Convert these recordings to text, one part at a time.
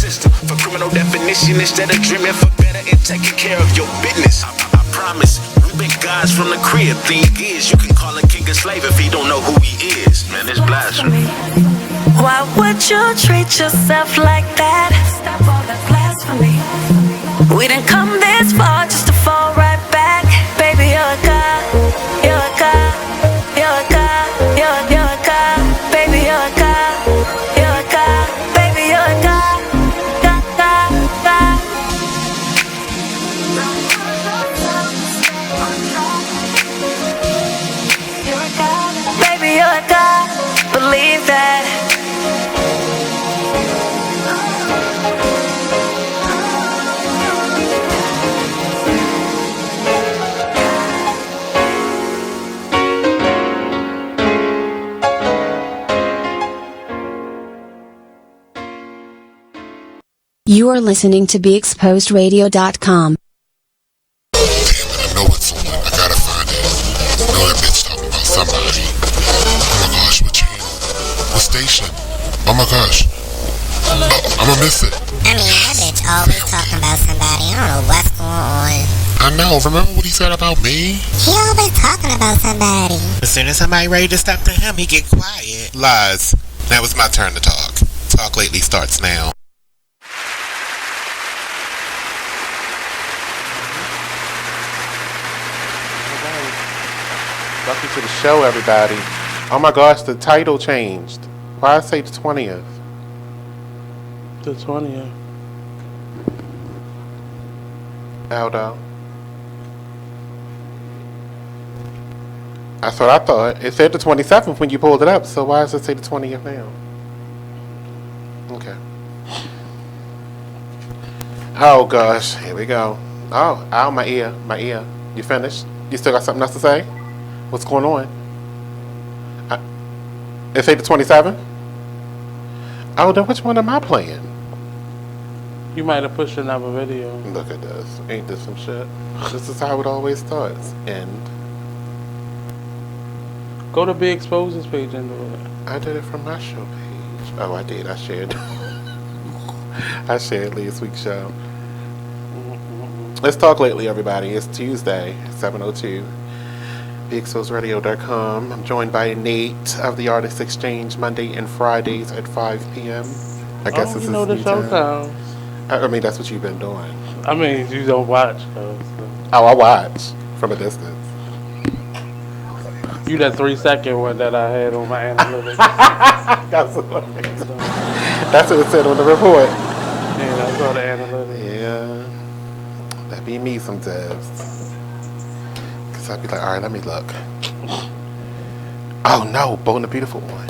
system for criminal definition instead of dreaming for better and taking care of your business. I promise, we've been guys from the crib. Thing is, you can call a king a slave if he don't know who he is. Man, it's blasphemy. Why would you treat yourself like that? Stop all that blasphemy. We didn't come this far just to fall right back. Baby, you're a god. You're a god. You're a god. You're a god. Baby, you're a god. You're a god. Baby, you're a god. God, God, God. You're a god. Baby, you're a god. Believe that. You are listening to BeExposedRadio.com. Damn it, I know it's on. I gotta find it. I know that bitch talking about somebody. Oh my gosh, what channel? What station? Oh my gosh. Oh, I'ma miss it. I mean, that bitch always talking about somebody. I don't know what's going on. I know. Remember what he said about me? He always talking about somebody. As soon as somebody ready to step to him, he get quiet. Lies. Now it's my turn to talk. Talk Lately starts now. Welcome to the show, everybody. Oh my gosh, the title changed. Why I say the 20th? The 20th. Aldo. That's what I thought. It said the 27th when you pulled it up, so why does it say the 20th now? Okay. Oh gosh, here we go. Oh, ow, my ear. You finished? You still got something else to say? What's going on? It say the 27th? Oh, then which one am I playing? You might have pushed another video. Look at this. Ain't this some shit? This is how it always starts. And go to Be Exposed's page and do it. I did it from my show page. Oh, I did. I shared. I shared last week's show. Let's talk lately, everybody. It's Tuesday, 7:02. BeExposedRadio.com. I'm joined by Nate of the Artist Exchange Monday and Fridays at 5 p.m. I guess this you know is the show time. times. I mean, that's what you've been doing. I mean, you don't watch those. Oh, I watch from a distance. You that 3-second one that I had on my analytics. That's what it said on the report. Yeah, that's all the analytics. Yeah. That be me sometimes. Because I'd be like, all right, let me look. Oh, no, Bo and the Beautiful one.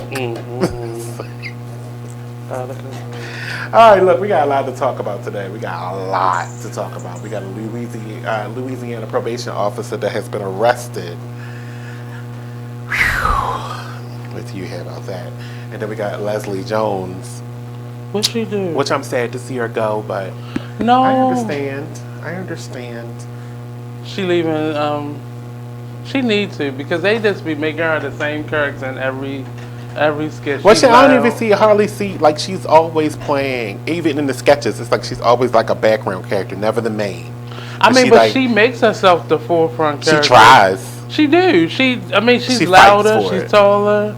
All right, look, we got a lot to talk about today. We got a lot to talk about. We got a Louisiana probation officer that has been arrested. Whew. What do you hear about that? And then we got Leslie Jones. What she do? Which I'm sad to see her go, but no, I understand. She leaving. She needs to, because they just be making her the same character in every sketch. Well, I don't even hardly see, like, she's always playing, even in the sketches, it's like she's always like a background character, never the main. But she makes herself the forefront character. She tries. She do. She's louder, she's taller.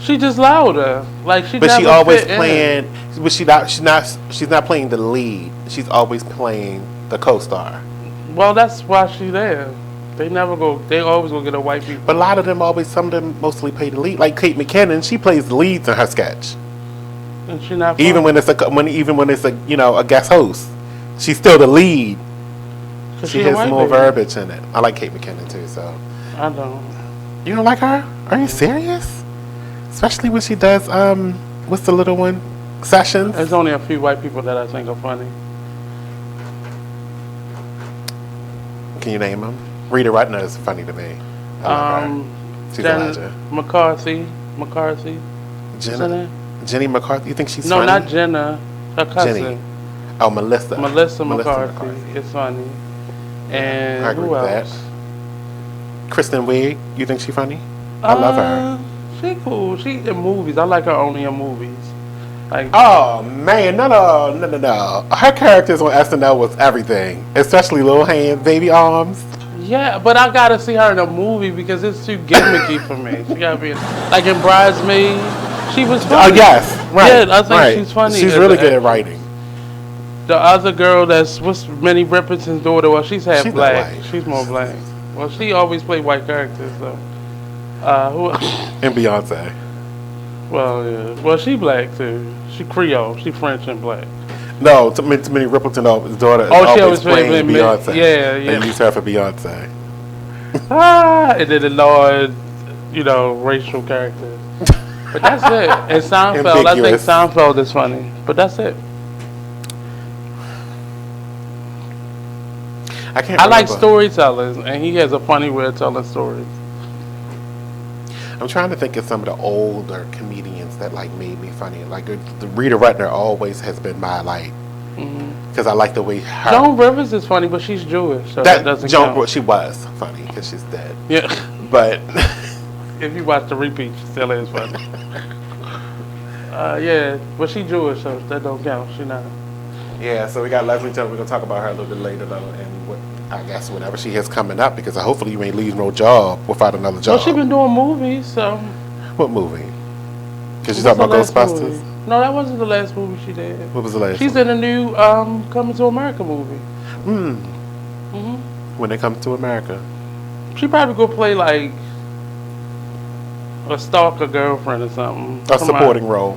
She just louder. Like she. But she always playing. But she's not playing the lead. She's always playing the co-star. Well, that's why she's there. They always go get a white people. But a lot of them some of them mostly play the lead. Like Kate McKinnon, she plays the leads in her sketch. And she not even when it's a guest host, she's still the lead. She has more verbiage in it. I like Kate McKinnon too, so. I don't. You don't like her? Are you serious? Especially when she does what's the little one? Sessions. There's only a few white people that I think are funny. Can you name them? Rita Rudner is funny to me. I love her. She's Elijah. McCarthy. Jenny McCarthy. You think she's funny? No, not Jenna. Her cousin. Jenny. Oh, Melissa. Melissa McCarthy. It's funny. And I agree who with else? That. Kristen Wiig. You think she's funny? I love her. She cool. She in movies. I like her only in movies. Like, Oh man, no. Her characters on SNL was everything, especially little hands, baby arms. yeah, but I gotta see her in a movie because it's too gimmicky for me. She gotta be like in Bridesmaid. She was Oh funny. yes, right. Yeah, I think right. she's funny. She's really good at writing. The other girl what's Minnie Riperton's daughter? Well, she's half She's not black. white. She's more black. Well, she always played white characters, so. Who? And Beyonce. Well, yeah. Well, she black too. She Creole. She French and black. No, to Minnie Riperton's daughter. Oh, she always always played playing Beyonce. Yeah, yeah. They use her for Beyonce. And then the Lord, racial characters. But that's it. And Seinfeld, I think Ambiguous. Seinfeld is funny. But that's it. I like storytellers, and he has a funny way of telling stories. I'm trying to think of some of the older comedians that like made me funny. Like the Rita Rutner always has been my like, because I like the way her. Joan Rivers is funny, but she's Jewish, so that doesn't count. She was funny because she's dead. Yeah, but if you watch the repeat, she still is funny. Yeah, but she Jewish, so that don't count. She not. Yeah, so we got Leslie Jones. We're gonna talk about her a little bit later though, and what I guess whenever she has coming up, because hopefully you ain't leave no job without another job. Well, she been doing movies, so. What movie? Because you talking about Ghostbusters? Movie? No, that wasn't the last movie she did. What was the last? She's one? in a new Coming to America movie. When they come to America. She probably go play like a stalker girlfriend or something. A supporting role.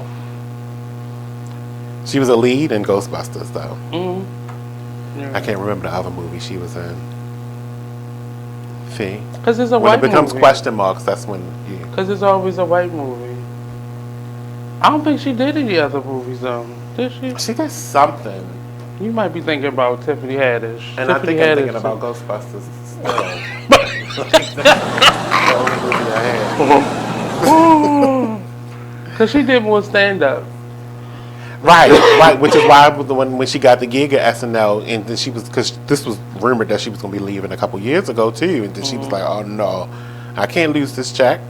She was a lead in Ghostbusters, though. Yeah. I can't remember the other movie she was in. See? Because it's a when white it becomes movie. question marks, that's when you... Because it's always a white movie. I don't think she did any other movies, though. Did she? She did something. You might be thinking about Tiffany Haddish. And Tiffany I think I'm Haddish thinking about Ghostbusters still. The only movie I had. Because she did more stand-up. Right, which is why when she got the gig at SNL, and then she was, because this was rumored that she was going to be leaving a couple years ago too, and then she was like, oh no, I can't lose this check.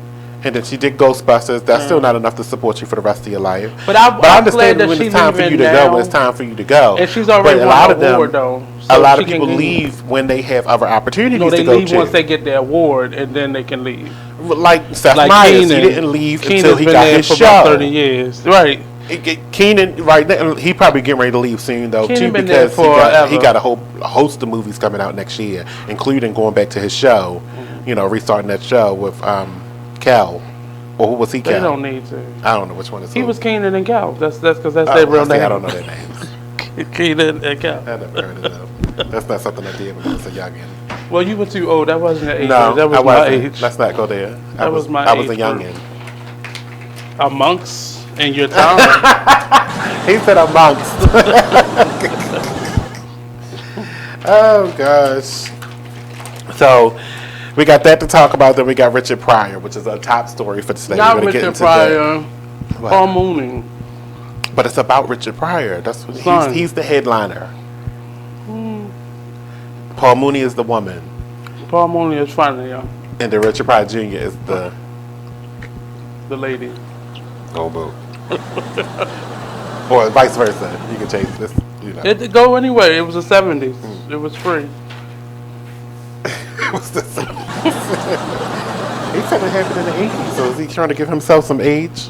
And then she did Ghostbusters. That's still not enough to support you for the rest of your life. But I understand glad that when she's it's time for you to leaving go, now. when it's time for you to go. And she's already But won an award, though. A lot of she people can leave when they have other opportunities No, they to go leave to. once they get their award, and then they can leave. Like Seth Like Meyers, Keenan. he didn't leave Keenan's until he been got there his for show. about 30 years. Right. Keenan, right now, he probably getting ready to leave soon though, Keenan too, been there because he forever. got a whole host of movies coming out next year, including going back to his show, restarting that show with Kel, or who was he? They Kel? don't need to. I don't know which one is. He who. was Keenan and Cal. That's because that's their real name. I don't know their names. Keenan and Cal. I never heard of them. That's not something I did when I was a youngin. Well, you were too old. That wasn't your age. No, that was I my wasn't. age. Let's not go there. That was my I was a age youngin. Amongst in your time. He said amongst. Oh gosh. So we got that to talk about. Then we got Richard Pryor, which is a top story for today. Not We're gonna get Richard into Pryor. What? Paul Mooney. that. But it's about Richard Pryor. That's what Son. he's the headliner. Paul Mooney is the woman, Paul Mooney is funny, yeah. and then Richard Pryor Jr. is the lady. oh boo. Or vice versa. You can change this. It could go anyway. It was the 70s. It was free. What's this? He said it happened in the 80s, so is he trying to give himself some age?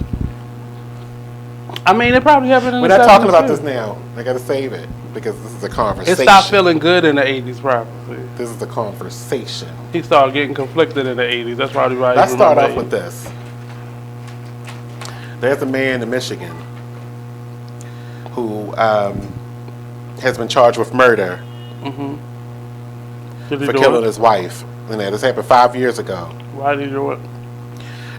I mean, it probably happened in We're the 70s. not talking about too. this now. I gotta save it because this is a It conversation. stopped feeling good in the 80s, probably. This is a conversation. He started getting conflicted in the 80s. That's probably why. Let's he start off remembered with this. There's a man in Michigan who has been charged with murder Did he for do killing it? his wife. And this happened 5 years ago. Why did he do it?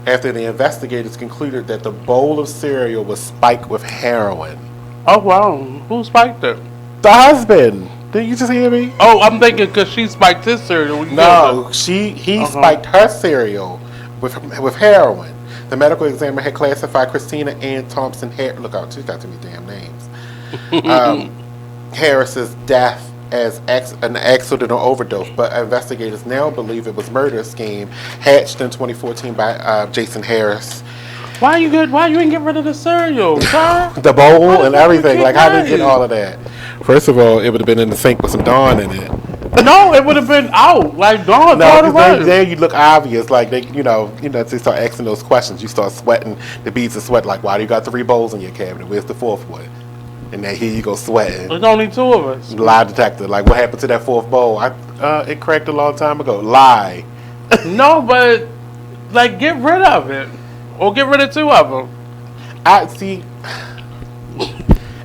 After the investigators concluded that the bowl of cereal was spiked with heroin. Oh, wow. Who spiked it? The husband. Didn't you just hear me? Oh, I'm thinking because she spiked his cereal. We No, he spiked her cereal with heroin. The medical examiner had classified Christina Ann Thompson look out, she's got too many damn names. Harris's death as an accident or overdose, but investigators now believe it was murder scheme hatched in 2014 by Jason Harris Why you ain't get rid of the cereal, sir? The bowl and How everything. Like, how did you get right? all of that? First of all, it would have been in the sink with some Dawn in it. No, it would have been out. Like, don't No, throw it because away. then you look obvious. Like, they start asking those questions. You start sweating. The beads of sweat. Like, why do you got 3 bowls in your cabinet? Where's the 4th one? And then here you go sweating. There's only 2 of us. Lie detector. Like, what happened to that 4th bowl? It cracked a long time ago. Lie. No, but like, get rid of it, or get rid of 2 of them. I see.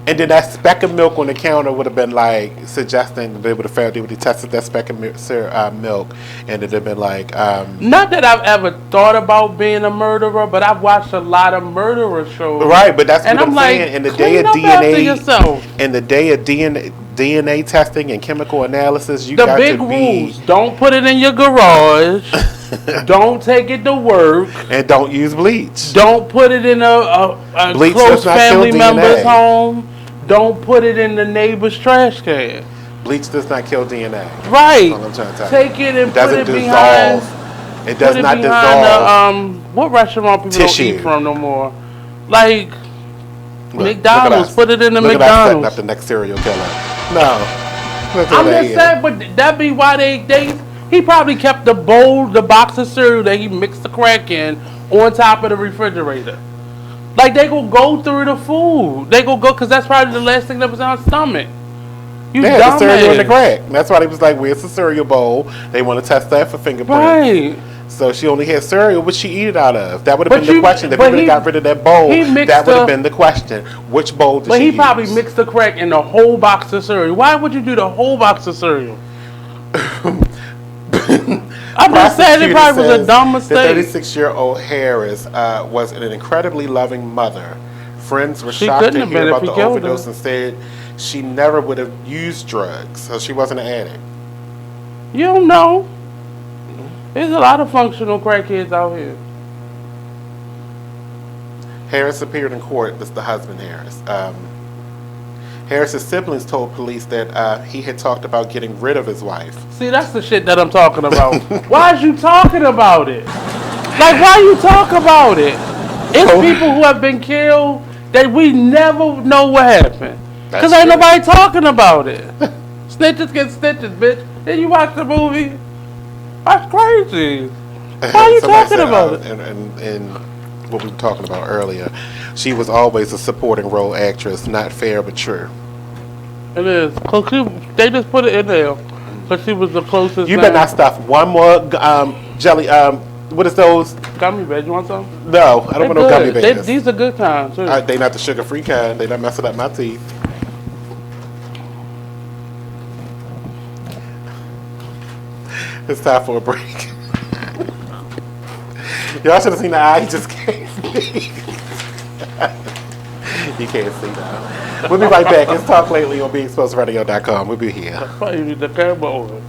And then that speck of milk on the counter would have been like suggesting they would have found, they would have tested that speck of milk, and it'd have been like. Not that I've ever thought about being a murderer, but I've watched a lot of murderer shows. Right, but that's and what I'm like, saying. In the clean day of up after DNA, yourself. in the day of DNA testing and chemical analysis, you The got big to rules: don't put it in your garage. Don't take it to work. and don't use bleach. Don't put it in a Bleach close does not family kill member's DNA. home. Don't put it in the neighbor's trash can. Bleach does not kill DNA. Right. That's all I'm trying to tell Take you. it and It doesn't put it dissolve. behind. It does Put it not behind dissolve. what restaurant people Tissue. don't eat from no more? Like Look, McDonald's. look at us. Put it in the Look at us setting McDonald's. up the next serial killer. No. That's I'm what just they saying, but that be why he probably kept the box of cereal that he mixed the crack in on top of the refrigerator. Like, they go through the food. They go, because that's probably the last thing that was in our stomach. You They had the cereal in the dumbass. crack. That's why they was like, where's the cereal bowl? They want to test that for fingerprints. Right. So she only had cereal. What she eat it out of? That would But have been the you- question. If but you would he- have got rid of that bowl, he mixed that would have the- been the question. Which bowl did But she he use? probably mixed the crack in the whole box of cereal. Why would you do the whole box of cereal? I'm just saying it probably was a dumb The mistake. 36-year-old Harris was an incredibly loving mother. Friends were She shocked couldn't to have hear been if about he the killed overdose her. and said she never would have used drugs, so she wasn't an addict. You don't know. There's a lot of functional crackheads out here. Harris appeared in court. This is the husband, Harris. Harris's siblings told police that he had talked about getting rid of his wife. See, that's the shit that I'm talking about. Why is you talking about it? Like, why you talk about it? It's people who have been killed that we never know what happened. Because That's ain't true. nobody talking about it. Snitches get stitches, bitch. Then you watch the movie. That's crazy. Why are you Somebody talking said, about it? And what we were talking about earlier, she was always a supporting role actress, not fair but true. It is. Cause they just put it in there. Because she was the closest. You better not stuff one more jelly. What is those? Gummy bears. You want some? No, I don't want no gummy bears. These are good times, too. They not the sugar-free kind. They not messing up my teeth. It's time for a break. Y'all should have seen the eye he just gave me. You can't see now. We'll be right back. It's Talk Lately on BeExposedRadio.com. We'll be here. Why you need the camera on?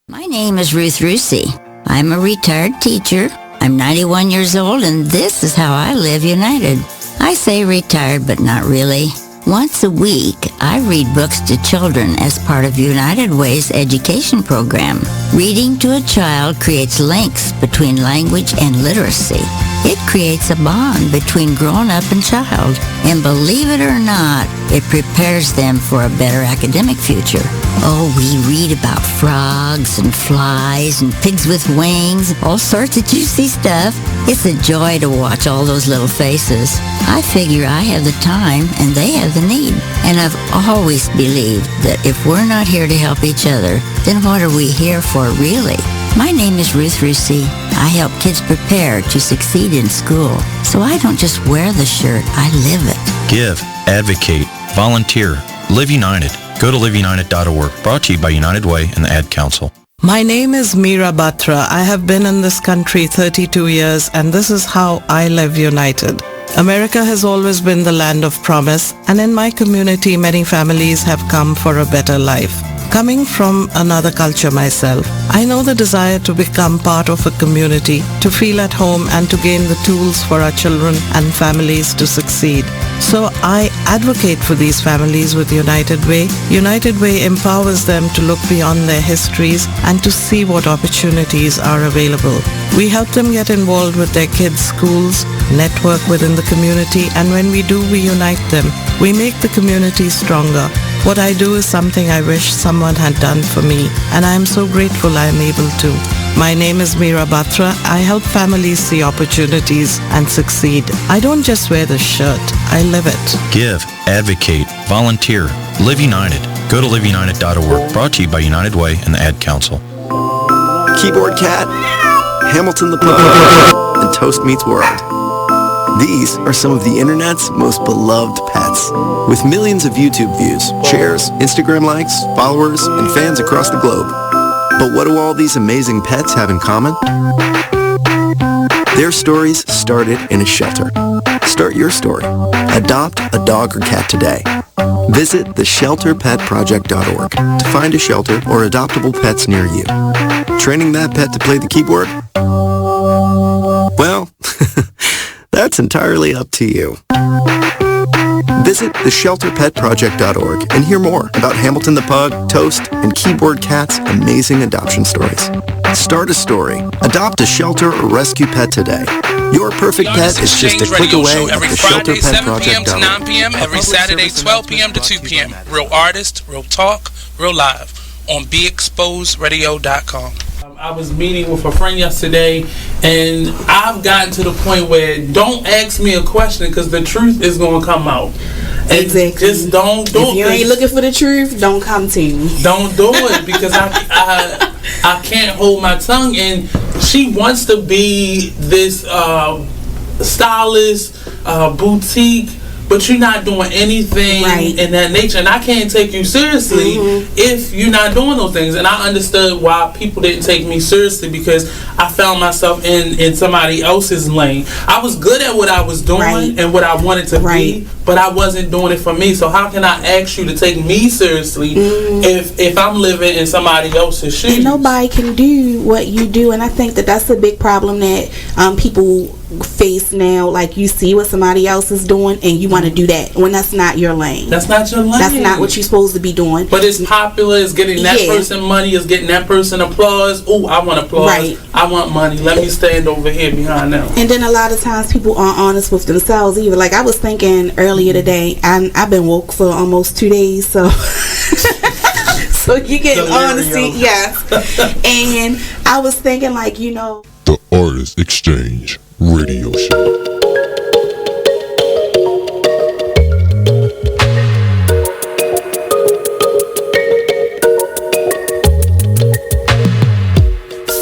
My name is Ruth Rusi. I'm a retired teacher. I'm 91 years old, and this is how I live United. I say retired, but not really. Once a week, I read books to children as part of United Way's education program. Reading to a child creates links between language and literacy. It creates a bond between grown-up and child. And believe it or not, it prepares them for a better academic future. Oh, we read about frogs and flies and pigs with wings, all sorts of juicy stuff. It's a joy to watch all those little faces. I figure I have the time and they have the need. And I've always believed that if we're not here to help each other, then what are we here for really? My name is Ruth Rusi. I help kids prepare to succeed in school. So I don't just wear the shirt, I live it. Give, advocate, volunteer, Live United. Go to liveunited.org. Brought to you by United Way and the Ad Council. My name is Meera Batra. I have been in this country 32 years, and this is how I live united. America has always been the land of promise, and in my community, many families have come for a better life. Coming from another culture myself, I know the desire to become part of a community, to feel at home and to gain the tools for our children and families to succeed. So I advocate for these families with United Way. United Way empowers them to look beyond their histories and to see what opportunities are available. We help them get involved with their kids' schools, network within the community, and when we do, we unite them. We make the community stronger. What I do is something I wish someone had done for me, and I am so grateful I am able to. My name is Meera Batra. I help families see opportunities and succeed. I don't just wear the shirt, I live it. Give, advocate, volunteer, Live United. Go to liveunited.org. Brought to you by United Way and the Ad Council. Keyboard Cat, Hamilton the Pug, and Toast Meets World. These are some of the internet's most beloved pets. With millions of YouTube views, shares, Instagram likes, followers, and fans across the globe. But what do all these amazing pets have in common? Their stories started in a shelter. Start your story. Adopt a dog or cat today. Visit theshelterpetproject.org to find a shelter or adoptable pets near you. Training that pet to play the keyboard? Well, that's entirely up to you. Visit theshelterpetproject.org and hear more about Hamilton the Pug, Toast, and Keyboard Cat's amazing adoption stories. Start a story. Adopt a shelter or rescue pet today. Your perfect pet is just a click away at theshelterpetproject.org. 9 p.m. every Saturday, 12 p.m. to 2 p.m. Real artist, real talk, real live on BeExposedRadio.com. I was meeting with a friend yesterday, and I've gotten to the point where don't ask me a question because the truth is going to come out. And exactly. Just don't do it. If you ain't looking for the truth, don't come to me. Don't do it because I can't hold my tongue. And she wants to be this stylist, boutique, but you're not doing anything in that nature, and I can't take you seriously if you're not doing those things. And I understood why people didn't take me seriously because I found myself in somebody else's lane. I was good at what I was doing and what I wanted to be, but I wasn't doing it for me. So how can I ask you to take me seriously if I'm living in somebody else's shoes? And nobody can do what you do, and I think that that's a big problem that people face now. Like, you see what somebody else is doing and you want to do that when that's not your lane. That's not your lane. That's not what you're supposed to be doing. But it's popular. It's getting that person money. It's getting that person applause. Oh, I want applause. I want money. Let me stand over here behind them. And then a lot of times people aren't honest with themselves either. Like, I was thinking earlier today, I've been woke for almost 2 days, so so you get honesty. Yes. And I was thinking, like, you know, The Artist Exchange Radio Show.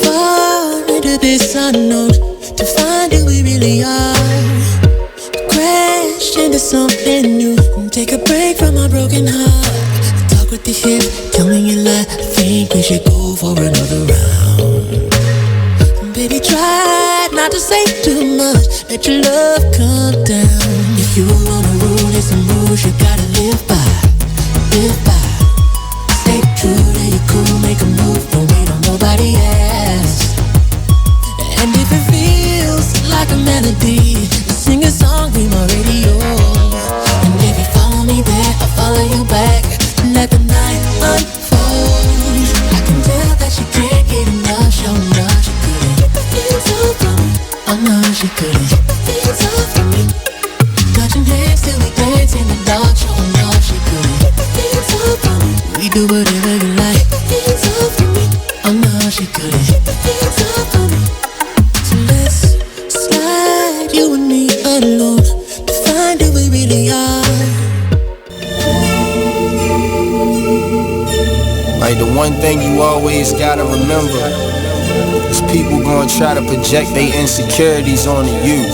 Fall into this unknown to find who we really are. Crash into something new and take a break from our broken heart. Talk with the hip, tell me you lie. I think we should go for another round. Baby, try not to say too much. Let your love come down. If you wanna rule, it's some rules you gotta live by. Live by. Stay true to your cool, make a move. Don't wait on nobody else. And if it feels like a melody, sing a song, be my radio. And if you follow me there, I'll follow you back. Let the night unfold. I can tell that she can't get enough. Show enough, she couldn't get the feels off from me. I know she couldn't get the feels off from me. Touching hands till we dance in the dark. Show enough, she couldn't get the feels off from me. We do whatever you like. Get the feels off from me. I know she couldn't get the feels off from me. So let's slide, you and me alone, to find who we really are. Like, the one thing you always gotta remember is people gonna try to project their insecurities onto you.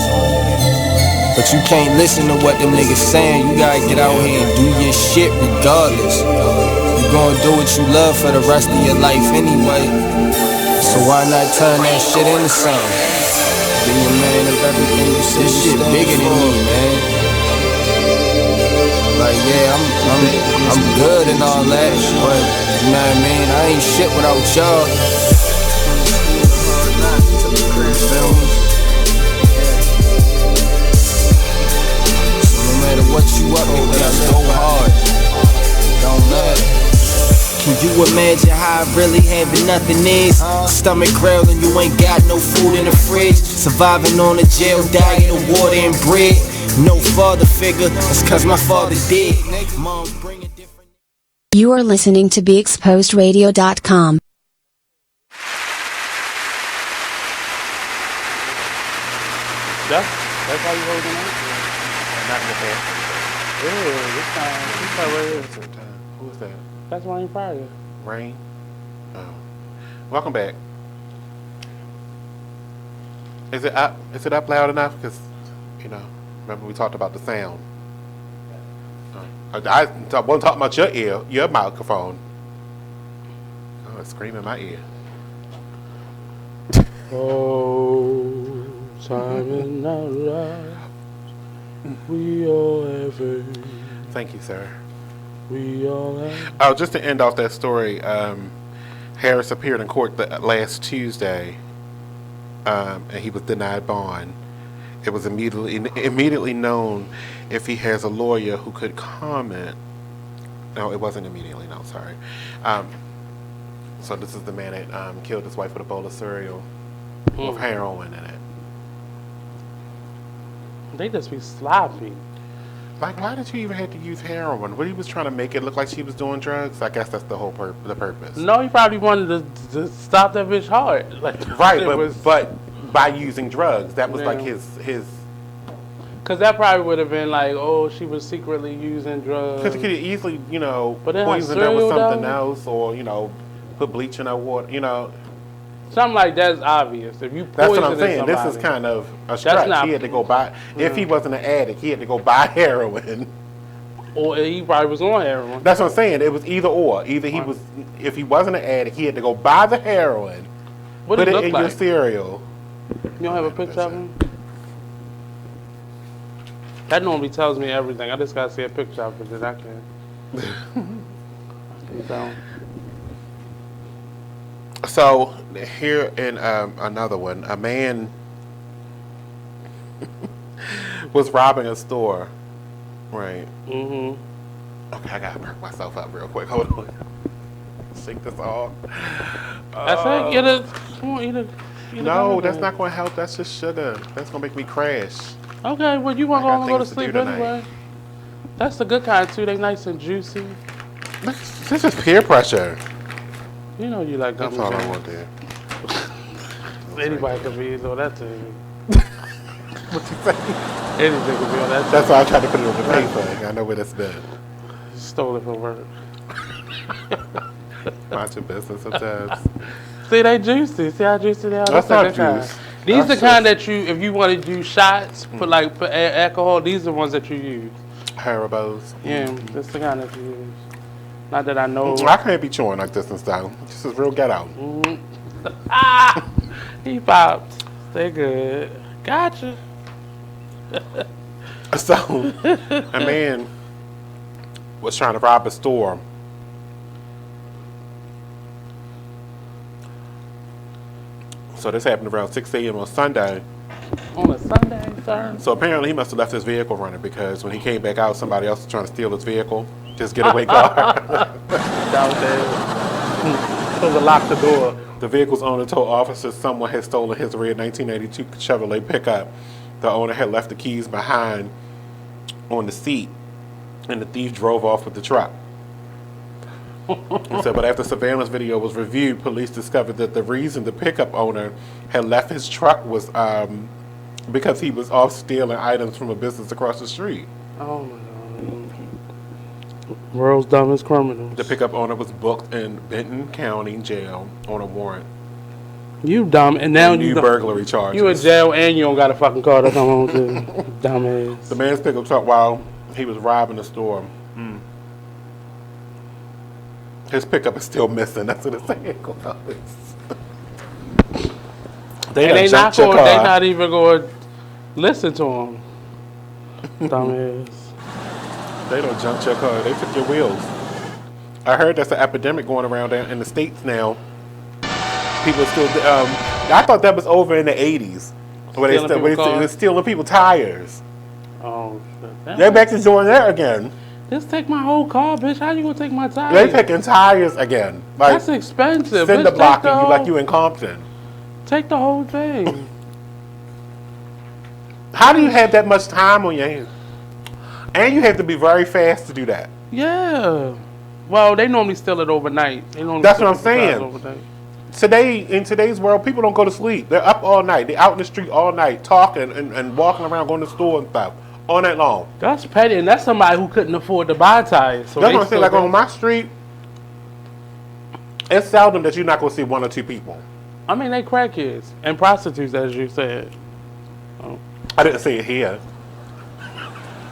But you can't listen to what them niggas saying. You gotta get out here and do your shit regardless. You gonna do what you love for the rest of your life anyway. So why not turn that shit into something? Be a man of everything you say. This shit bigger than me, man. Like, yeah, I'm good and all that, but you know what I mean? I ain't shit without y'all. So no matter what you up to, just go hard. Don't matter. Can you imagine how I really having nothing is? Stomach growling, you ain't got no food in the fridge. Surviving on a jail diet of water and bread. No father figure, that's cause my father did. Mom bring a different. You are listening to BeExposedRadio.com. That's how you holding on? Not in the bed. Ew, this time right here. Who is that? That's Rain Fryer. Rain? Oh. Welcome back. Is it up? Is it up loud enough? Because, you know, remember we talked about the sound. I wasn't talking about your microphone. Oh, it's screaming in my ear. Oh, time in our lives, we all have it. Thank you, sir. We all have. Oh, just to end off that story, Harris appeared in court last Tuesday, and he was denied bond. It was immediately known if he has a lawyer who could comment. No, it wasn't immediately known. Sorry. So this is the man that killed his wife with a bowl of cereal with heroin in it. They just be sloppy. Like, why did you even have to use heroin? What, he was trying to make it look like she was doing drugs? I guess that's the whole the purpose. No, he probably wanted to stop that bitch hard. Like, right, but by using drugs, that was like his. Because that probably would have been like, oh, she was secretly using drugs. Because he could easily, you know, but poison her with something else, or, you know, put bleach in her water, you know. Something like that's obvious. If you poison that's what I'm saying. Somebody, this is kind of a stretch. He had to go buy. If he wasn't an addict, he had to go buy heroin. Or he probably was on heroin. That's what I'm saying. It was either or. Either he was, if he wasn't an addict, he had to go buy the heroin, put it in your cereal. You don't have a picture of him? That normally tells me everything. I just gotta see a picture of it that I can. So here in another one, a man was robbing a store, right? Mm-hmm. Okay, I gotta perk myself up real quick. Hold on. Shake this off. That's it. Get it. Come on, eat it. No, that's not gonna help. That's just sugar. That's gonna make me crash. Okay, well you want to go to sleep anyway. That's the good kind too. They nice and juicy. This is peer pressure. You know you like gummy. That's all I want there. Anybody can be on that too. What you say? Anything can be on that. That's why I tried to put it on the paper. I know where that's been. You stole it from work. Mind your business sometimes. See, they juicy. See how juicy they are? That's not juice. These are the kind that you, if you want to do shots, put alcohol, these are the ones that you use. Haribos. Yeah, that's the kind that you use. Not that I know. I can't be chewing like this and stuff. This is real ghetto. He popped. Stay good. Gotcha. So, a man was trying to rob a store. So this happened around 6 a.m. on Sunday. On a Sunday, sir? So apparently he must have left his vehicle running because when he came back out, somebody else was trying to steal his vehicle. His getaway car. Supposed to lock the door. The vehicle's owner told officers someone had stolen his red 1982 Chevrolet pickup. The owner had left the keys behind on the seat, and the thief drove off with the truck. But after surveillance video was reviewed, police discovered that the reason the pickup owner had left his truck was because he was off stealing items from a business across the street. Oh my God. World's dumbest criminals. The pickup owner was booked in Benton County Jail on a warrant. You dumb, and now you burglary charges. You in jail and you don't got a fucking car to come home to. Dumbass. The man's pickup truck while he was robbing the store. His pickup is still missing. That's what it's saying. They not even going to listen to him. Dumbass. They don't junk your car. They took your wheels. I heard there's an epidemic going around in the States now. People still. I thought that was over in the 80s. Where they were stealing people's tires. Oh, shit. They're back to doing that again. Just take my whole car, bitch. How you gonna take my tires? They're taking tires again. Like, that's expensive. Cinder blocking you like you in Compton. Take the whole thing. How do you have that much time on your hands? And you have to be very fast to do that. Yeah. Well, they normally steal it overnight. That's what I'm saying. In today's world, people don't go to sleep. They're up all night. They're out in the street all night talking and walking around, going to the store and stuff all night long. That's petty, and that's somebody who couldn't afford to buy tires. So that's what I'm saying. Like on my street, it's seldom that you're not going to see one or two people. I mean, they crackheads and prostitutes, as you said. Oh. I didn't say it here.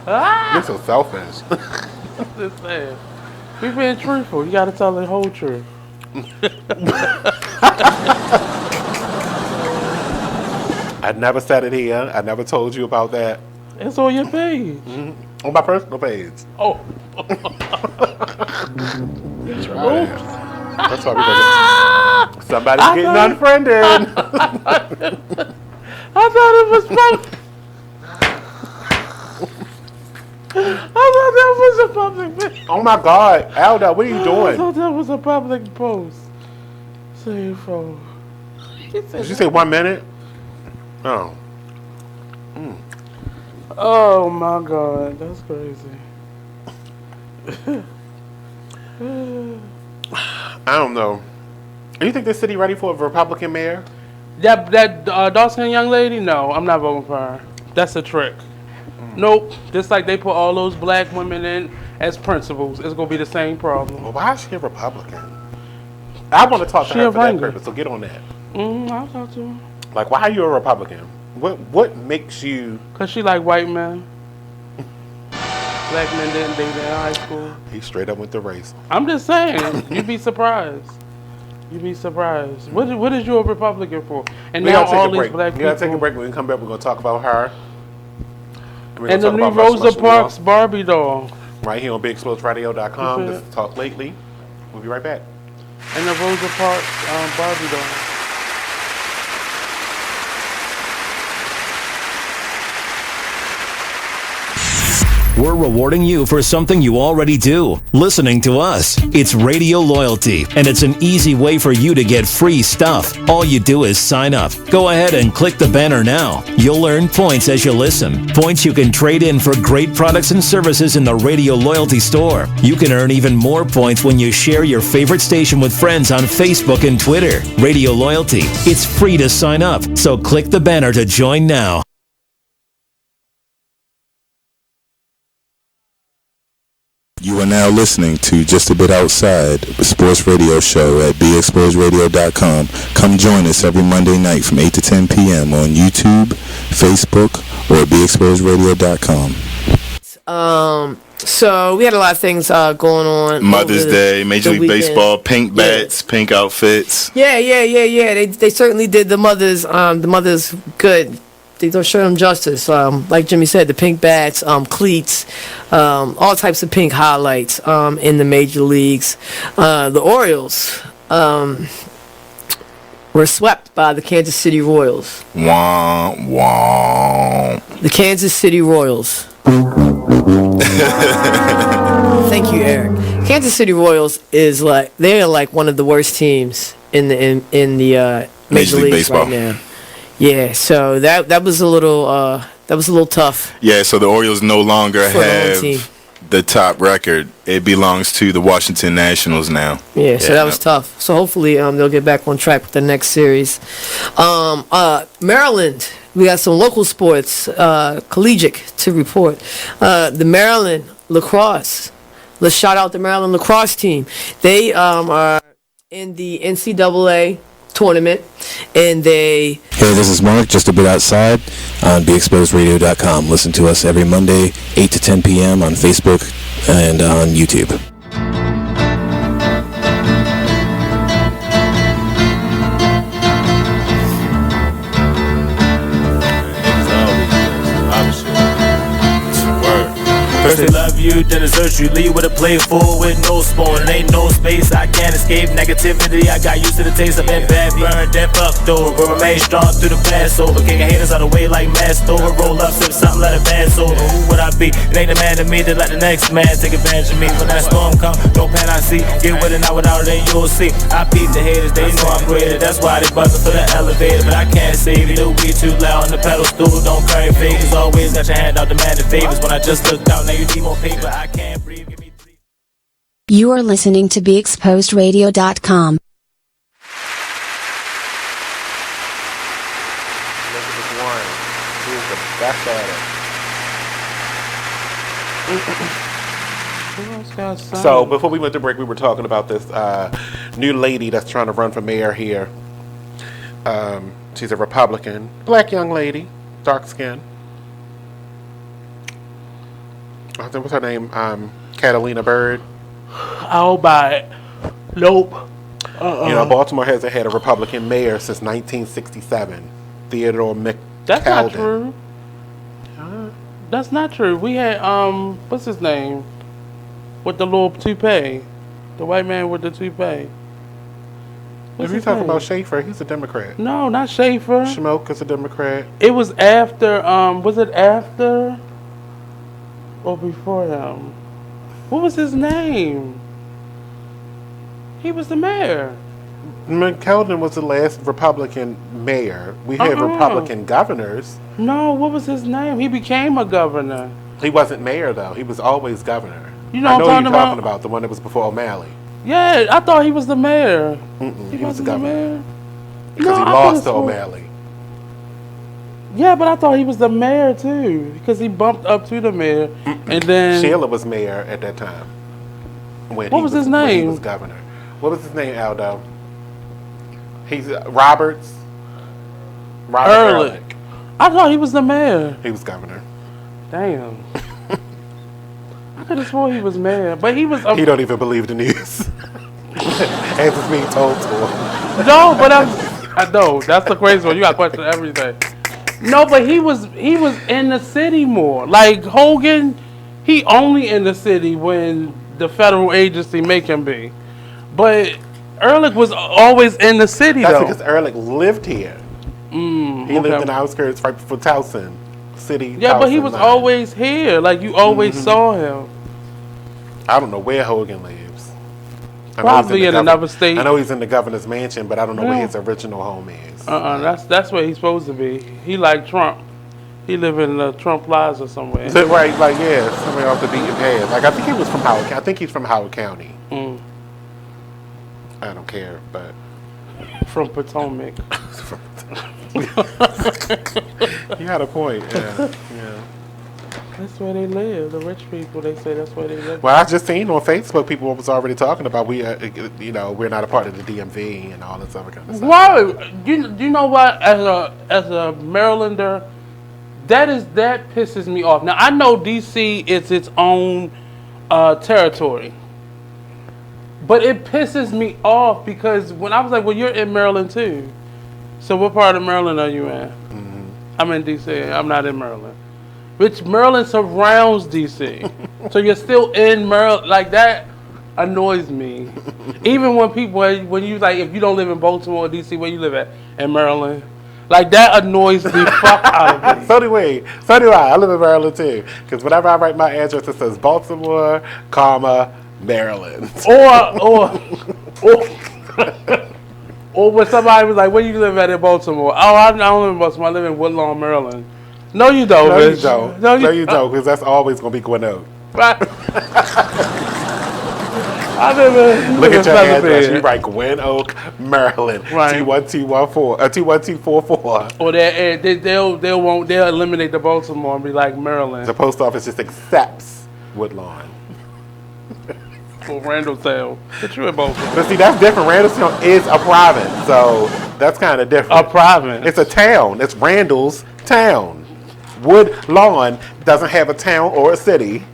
You're so selfish. Just saying. We being truthful. You got to tell the whole truth. I never said it here. I never told you about that. It's on your page. Mm-hmm. On my personal page. Oh. That's right. That's why we're going to... Somebody's getting unfriended. I thought it was public. I thought that was a public post. Oh my God, Alda, what are you doing? I thought that was a public post. Save phone. Did you say 1 minute? Oh. Oh my God, that's crazy. I don't know. Do you think this city ready for a Republican mayor? That dark-skinned young lady? No, I'm not voting for her. That's a trick. Nope. Just like they put all those black women in as principals, it's gonna be the same problem. Well, why is she a Republican? I want to talk to her for that purpose. So get on that. I'll talk to her. Like, why are you a Republican? What makes you? Cause she like white men. Black men didn't date in high school. He straight up went to race. I'm just saying. You'd be surprised. You'd be surprised. What is you a Republican for? And now all these black people. We gotta take a break. When we come back, we're gonna talk about her. And the new Rosa Parks Barbie doll. Right here on BigExplosedRadio.com. This is Talk Lately. We'll be right back. And the Rosa Parks Barbie doll. We're rewarding you for something you already do, listening to us. It's Radio Loyalty, and it's an easy way for you to get free stuff. All you do is sign up. Go ahead and click the banner now. You'll earn points as you listen. Points you can trade in for great products and services in the Radio Loyalty store. You can earn even more points when you share your favorite station with friends on Facebook and Twitter. Radio Loyalty. It's free to sign up, so click the banner to join now. You are now listening to Just a Bit Outside, a sports radio show at BeExposedRadio.com. Come join us every Monday night from 8 to 10 p.m. on YouTube, Facebook, or BeExposedRadio.com. So we had a lot of things going on. Mother's Day, Major League Baseball, pink bats, pink outfits. Yeah. They certainly did the mothers good. They don't show them justice. Like Jimmy said, the pink bats, cleats, all types of pink highlights in the major leagues. The Orioles were swept by the Kansas City Royals. Wah, wah. The Kansas City Royals. Thank you, Eric. Kansas City Royals they're like one of the worst teams in the major leagues Baseball right now. Yeah, so that was a little tough. Yeah, so the Orioles no longer have the top record. It belongs to the Washington Nationals now. Yeah, so that was tough. So hopefully they'll get back on track with the next series. Maryland, we got some local sports, collegiate to report. The Maryland lacrosse. Let's shout out the Maryland lacrosse team. They are in the NCAA tournament, and Hey, this is Mark, just a bit outside on BeExposedRadio.com. Listen to us every Monday, 8 to 10 p.m. on Facebook and on YouTube. First they love you, you, then desert you. Leave with a plate full with no spoon. It ain't no space, I can't escape negativity. I got used to the taste. I've been bad, burned and fucked over. Remain strong through the Passover. Kicking haters out of the way like mass over. Roll up, sip something, let it pass over. Who would I be? It ain't the man to me to let the next man take advantage of me. When that storm come, no pan I see. Get with it, not without it, then you'll see. I peep the haters, they know I'm greater. That's why they buzzing for the elevator. But I can't save you, the weed too loud on the pedal stool. Don't carry favors, always got your hand out demanding favors. When I just looked out, now you need more paper. I can't breathe. You are listening to BeExposedRadio.com. Elizabeth Warren, she is the best at it. So before we went to break, we were talking about this new lady that's trying to run for mayor here. She's a Republican, black young lady, dark skin. I think what's her name? Catalina Bird. I'll buy it. Nope. You know, Baltimore hasn't had a Republican mayor since 1967. Theodore McCalden. That's not true. That's not true. We had what's his name? With the little toupee. The white man with the toupee. If you're talking about Schaefer, he's a Democrat. No, not Schaefer. Schmoke is a Democrat. It was after, was it after or before him? What was his name? He was the mayor. McKeldin was the last Republican mayor. We had Republican governors. No, what was his name? He became a governor. He wasn't mayor, though. He was always governor. You know I what know I'm you're talking talking about the one that was before O'Malley. Yeah, I thought he was the mayor. He was the governor. Because No, he I lost to could've sworn- O'Malley. Yeah, but I thought he was the mayor too, because he bumped up to the mayor, and then Sheila was mayor at that time. When What he was his When he name? was governor. What was his name, Aldo? He's Roberts. Robert Ehrlich. I thought he was the mayor. He was governor. Damn. I could have sworn he was mayor, but he was. He don't even believe the news. As it's being told to him. No, but I know that's the crazy one. You got to question everything. No, but he was in the city more. Like Hogan, he only in the city when the federal agency make him be. But Ehrlich was always in the city That's though. because Ehrlich lived here. He lived in the outskirts right before Towson City. Yeah, but he Towson was line. always here. Like you always saw him. I don't know where Hogan lives. I know he's Probably the in govern- another state. I know he's in the governor's mansion, but I don't know where Yeah. his original home is. That's where he's supposed to be. He like Trump. He live in the Trump Plaza somewhere. Is it right? Like, yeah, somewhere off the beaten path. Like, I think he was from Howard. I think he's from Howard County. I don't care, but from Potomac. You had a point. Yeah, yeah. That's where they live. The rich people. They say that's where they live. Well, I just seen on Facebook people was already talking about we're not a part of the DMV and all this other kind of stuff. Why? You know what? As a Marylander, that pisses me off. Now I know DC is its own territory, but it pisses me off because when I was like, well, you're in Maryland too. So what part of Maryland are you in? I'm in DC. I'm not in Maryland. Which Maryland surrounds DC. So you're still in Maryland. Like that annoys me. Even when people, when you like, if you don't live in Baltimore or DC, where you live at? In Maryland. Like that annoys the fuck out of me. So do we. So do I. I live in Maryland too. Because whenever I write my address, it says Baltimore, Maryland. Or when somebody was like, where you live at in Baltimore? Oh, I don't live in Baltimore. I live in Woodlawn, Maryland. No, you don't, No, bitch. you don't. No, you don't, because that's always going to be Gwinnett. Right. I live in Look at your address. Featherbed. You write Gwen Oak, Maryland, Right. 21244. Or they'll eliminate the Baltimore and be like Maryland. The post office just accepts Woodlawn. Or Randallstown. But you in Baltimore. But see, that's different. Randallstown is a province, so that's kind of different. A province. It's a town. It's Randall's town. Woodlawn doesn't have a town or a city.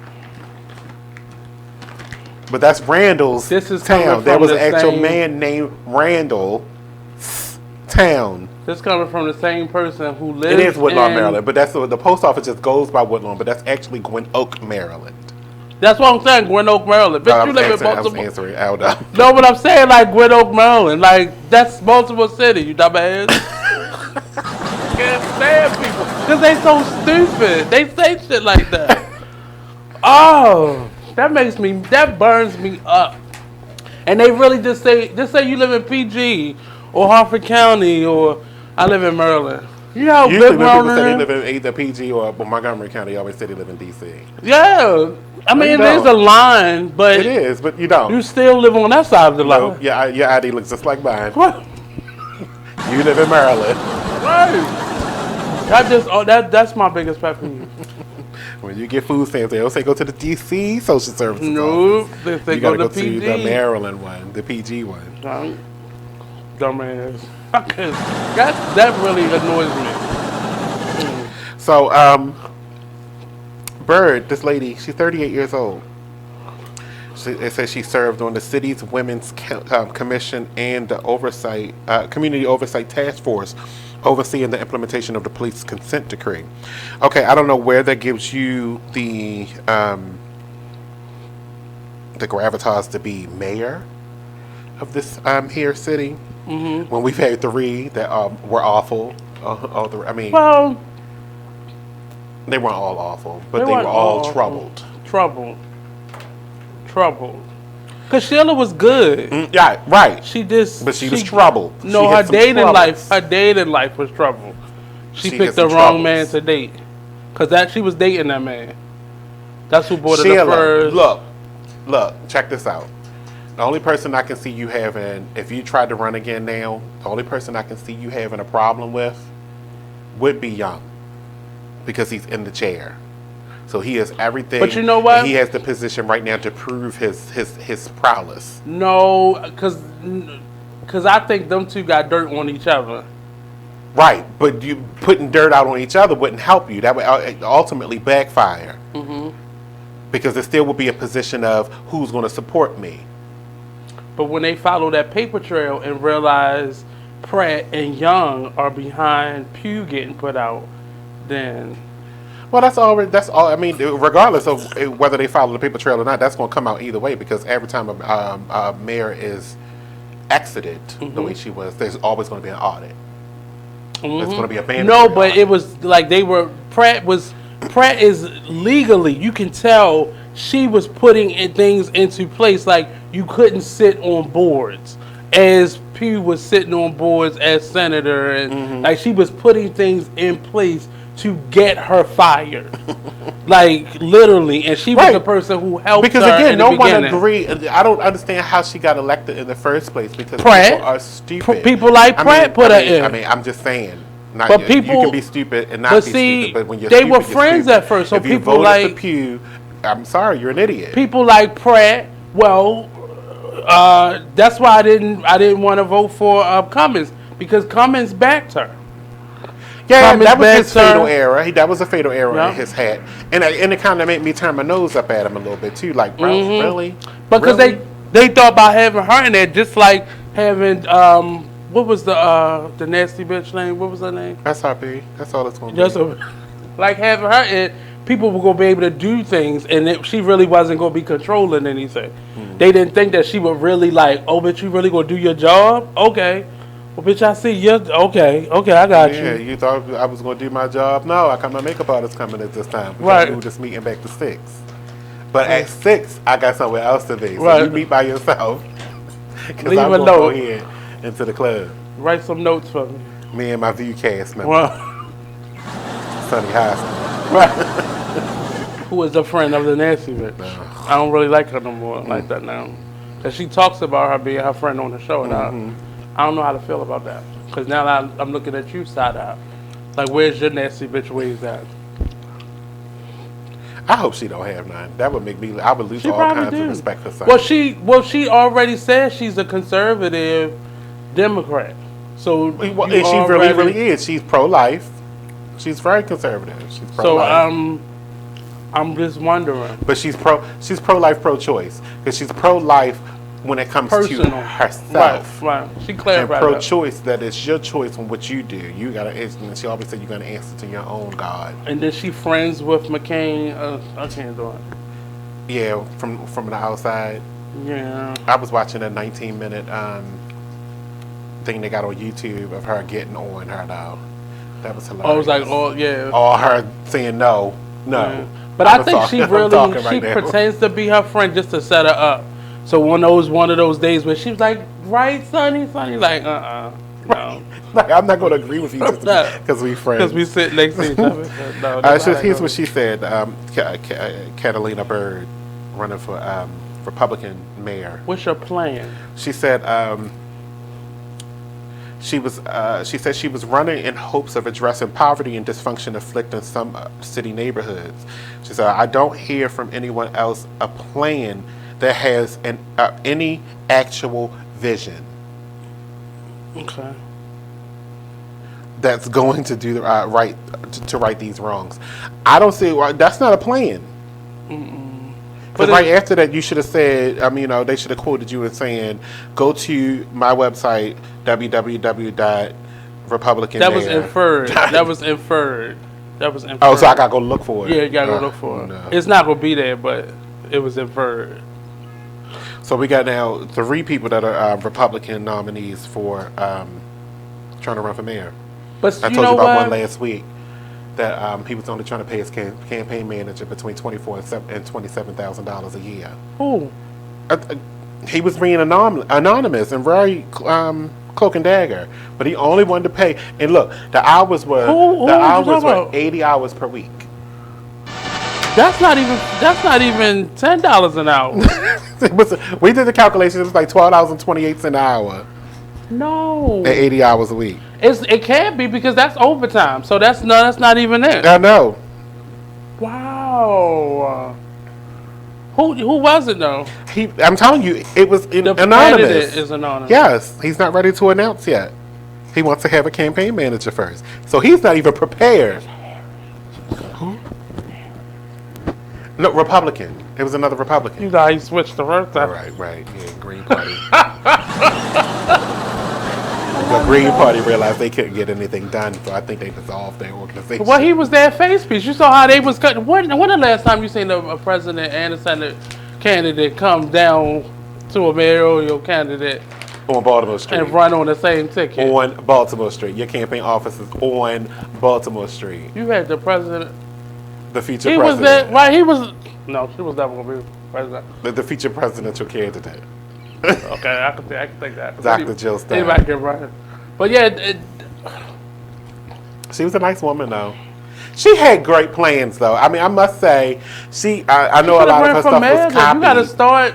But that's Randall's town. There was an actual man named Randall town. This coming from the same person who lives It is Woodlawn, in Maryland, but that's the post office just goes by Woodlawn, but that's actually Gwen Oak, Maryland. That's what I'm saying, Gwen Oak, Maryland. Bitch, you live in I was Baltimore. answering Aldo. No, but I'm saying like Gwen Oak, Maryland. Like, that's Baltimore City, you dumbass. Can't stand people. Because they so stupid. They say shit like that. Oh, that burns me up. And they really just say you live in PG or Harford County or I live in Maryland. You know how Usually big when people Maryland say they is? live in either PG or Montgomery County, they always say they live in DC. Yeah. I mean, there's a line, but... It is, but you don't. You still live on that side of the line. No, your ID looks just like mine. You live in Maryland. Right. That's my biggest pet peeve. When you get food stamps, they don't say go to the DC social services Nope. office. They say You gotta go go to to PG. the Maryland one, the PG one. Dumbass. That really annoys me. So, Bird, this lady, she's 38 years old. It says she served on the city's Women's Commission and the Community Oversight Task Force, overseeing the implementation of the police consent decree. Okay, I don't know where that gives you the gravitas to be mayor of this here city. Mm-hmm. When we've had 3 that were awful. Well, they weren't all awful, but they were all troubled. Troubled. Because Sheila was good. Yeah, right. But she was troubled. No, her dating life was troubled. She picked the wrong man to date. Because she was dating that man. That's who bought her the first. Look, check this out. The only person I can see you having, if you tried to run again now, the only person I can see you having a problem with would be Young. Because he's in the chair. So he has everything. But you know what? He has the position right now to prove his prowess. No, because I think them two got dirt on each other. Right, but you putting dirt out on each other wouldn't help you. That would ultimately backfire. Mm-hmm. Because there still would be a position of who's going to support me. But when they follow that paper trail and realize Pratt and Young are behind Pugh getting put out, then... Well, that's all. I mean, regardless of whether they follow the paper trail or not, that's going to come out either way. Because every time a mayor is exited the way she was, there's always going to be an audit. Mm-hmm. There's going to be a mandatory No, but audit. it was like Pratt is legally. You can tell she was putting things into place. Like you couldn't sit on boards as Pugh was sitting on boards as senator, and like she was putting things in place to get her fired, like literally, and she was the person who helped because her again, in no the one beginning. agreed. I don't understand how she got elected in the first place because Pratt. people are stupid. People like Pratt put her in. I mean, I'm just saying. But you people can be stupid and not be stupid. But when you're they stupid, were you're friends stupid. at first. So if you people voted like for Pugh, I'm sorry, you're an idiot. people like Pratt. Well, that's why I didn't want to vote for Cummings because Cummings backed her. Yeah, Cummings that was his backed her. fatal error. That was a fatal error Yeah. in his hat, and it kind of made me turn my nose up at him a little bit too. Like, bro, really? Because Really? they thought about having her in there, just like having what was the nasty bitch name? What was her name? SRP. That's all it's going to be. Like having her in, people were gonna be able to do things, and she really wasn't gonna be controlling anything. They didn't think that she would really like, oh, bitch, you really gonna do your job? Okay. Well, bitch, I see you. Okay, I got you. Yeah, you thought I was going to do my job? No, my makeup artist coming at this time. We Right. moved this meeting back to 6. But at 6, I got somewhere else to be. So Right. you meet by yourself. Because Leave I'm a going to go note. ahead into the club. Write some notes for me. Me and my Viewcast member. Well, Sonny Haskell. right. Who is a friend of the nasty bitch? I don't really like her no more like that now. Because she talks about her being her friend on the show. And I don't know how to feel about that. Because now I'm looking at you side eye. Like, where's your nasty bitch ways at? I hope she don't have none. That would make me. I would lose She all probably kinds of do. respect for Sonny. Well, she already said she's a conservative Democrat. So And she really is. She's pro-life. She's very conservative. She's pro-life. So I'm just wondering. But she's pro-life, pro-choice because she's pro-life when it comes to Personal. herself. Right. She And clarified that. pro-choice that it's your choice on what you do. You gotta. And she always said you gotta answer to your own God. And then she friends with McCain. I can't do it. Yeah, from the outside. Yeah. I was watching a 19-minute thing they got on YouTube of her getting on her though. That was hilarious. Oh, it was like, oh yeah. All her saying no. Yeah. But I think she pretends to be her friend just to set her up. So one of those days where she was like, right, Sonny, like, no. Like, I'm not going to agree with you because we friends. Because we sit next to each other. No, here's what she said. Catalina Bird, running for Republican mayor. What's your plan? She said she said she was running in hopes of addressing poverty and dysfunction afflicting some city neighborhoods. She said, I don't hear from anyone else a plan that has any actual vision. Okay. That's going to do the right to right these wrongs. I don't see that's not a plan. Because right after that, you should have said, they should have quoted you as saying, go to my website, www.republican. That was inferred. That was inferred. Oh, so I got to go look for it. Yeah, you got to go look for it. No. It's not going to be there, but it was inferred. So we got now 3 people that are Republican nominees for trying to run for mayor. But I told you about one last week that he was only trying to pay his campaign manager between $24,000 and $27,000 a year. Who? He was being anonymous and very cloak and dagger, but he only wanted to pay. And look, the hours were 80 hours per week. That's not even $10 an hour. We did the calculations. It was like $12.28 an hour. No. At 80 hours a week. It can't be because that's overtime. So that's not even it. I know. Wow. Who was it though? I'm telling you, it was anonymous. Candidate is anonymous. Yes, he's not ready to announce yet. He wants to have a campaign manager first, so he's not even prepared. Who? No, Republican. It was another Republican. You know, he switched the first time. Right. Yeah, Green Party. The Green Party realized they couldn't get anything done, so I think they dissolved their organization. Well, he was their face piece. You saw how they was cutting. When the last time you seen a president and a Senate candidate come down to a mayoral candidate on Baltimore Street and run on the same ticket? On Baltimore Street. Your campaign office is on Baltimore Street. You had the president. The future he president. Was there, right? He was. No, she was never going to be president. The future presidential candidate. Okay, I can take that. Dr. Jill Stein. Anybody can run. But yeah, she was a nice woman though. She had great plans though. I mean, I must say, I know a lot of her stuff was copied. You got to start.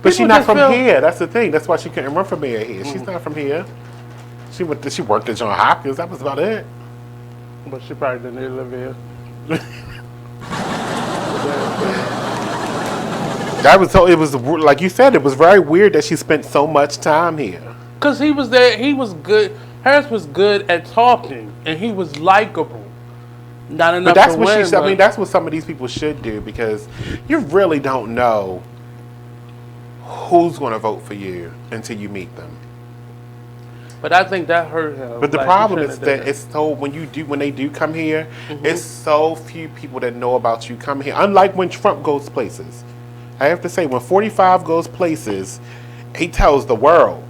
But she's not from here. That's the thing. That's why she couldn't run for mayor here. She's not from here. She worked at Johns Hopkins. That was about it. But she probably didn't need to live here. It was like you said. It was very weird that she spent so much time here. Cause he was there. He was good. Harris was good at talking, and he was likable. Not enough. But that's what I mean, that's what some of these people should do because you really don't know who's going to vote for you until you meet them. But I think that hurt him. But the problem is that it's so when they do come here, it's so few people that know about you come here. Unlike when Trump goes places. I have to say, when 45 goes places, he tells the world.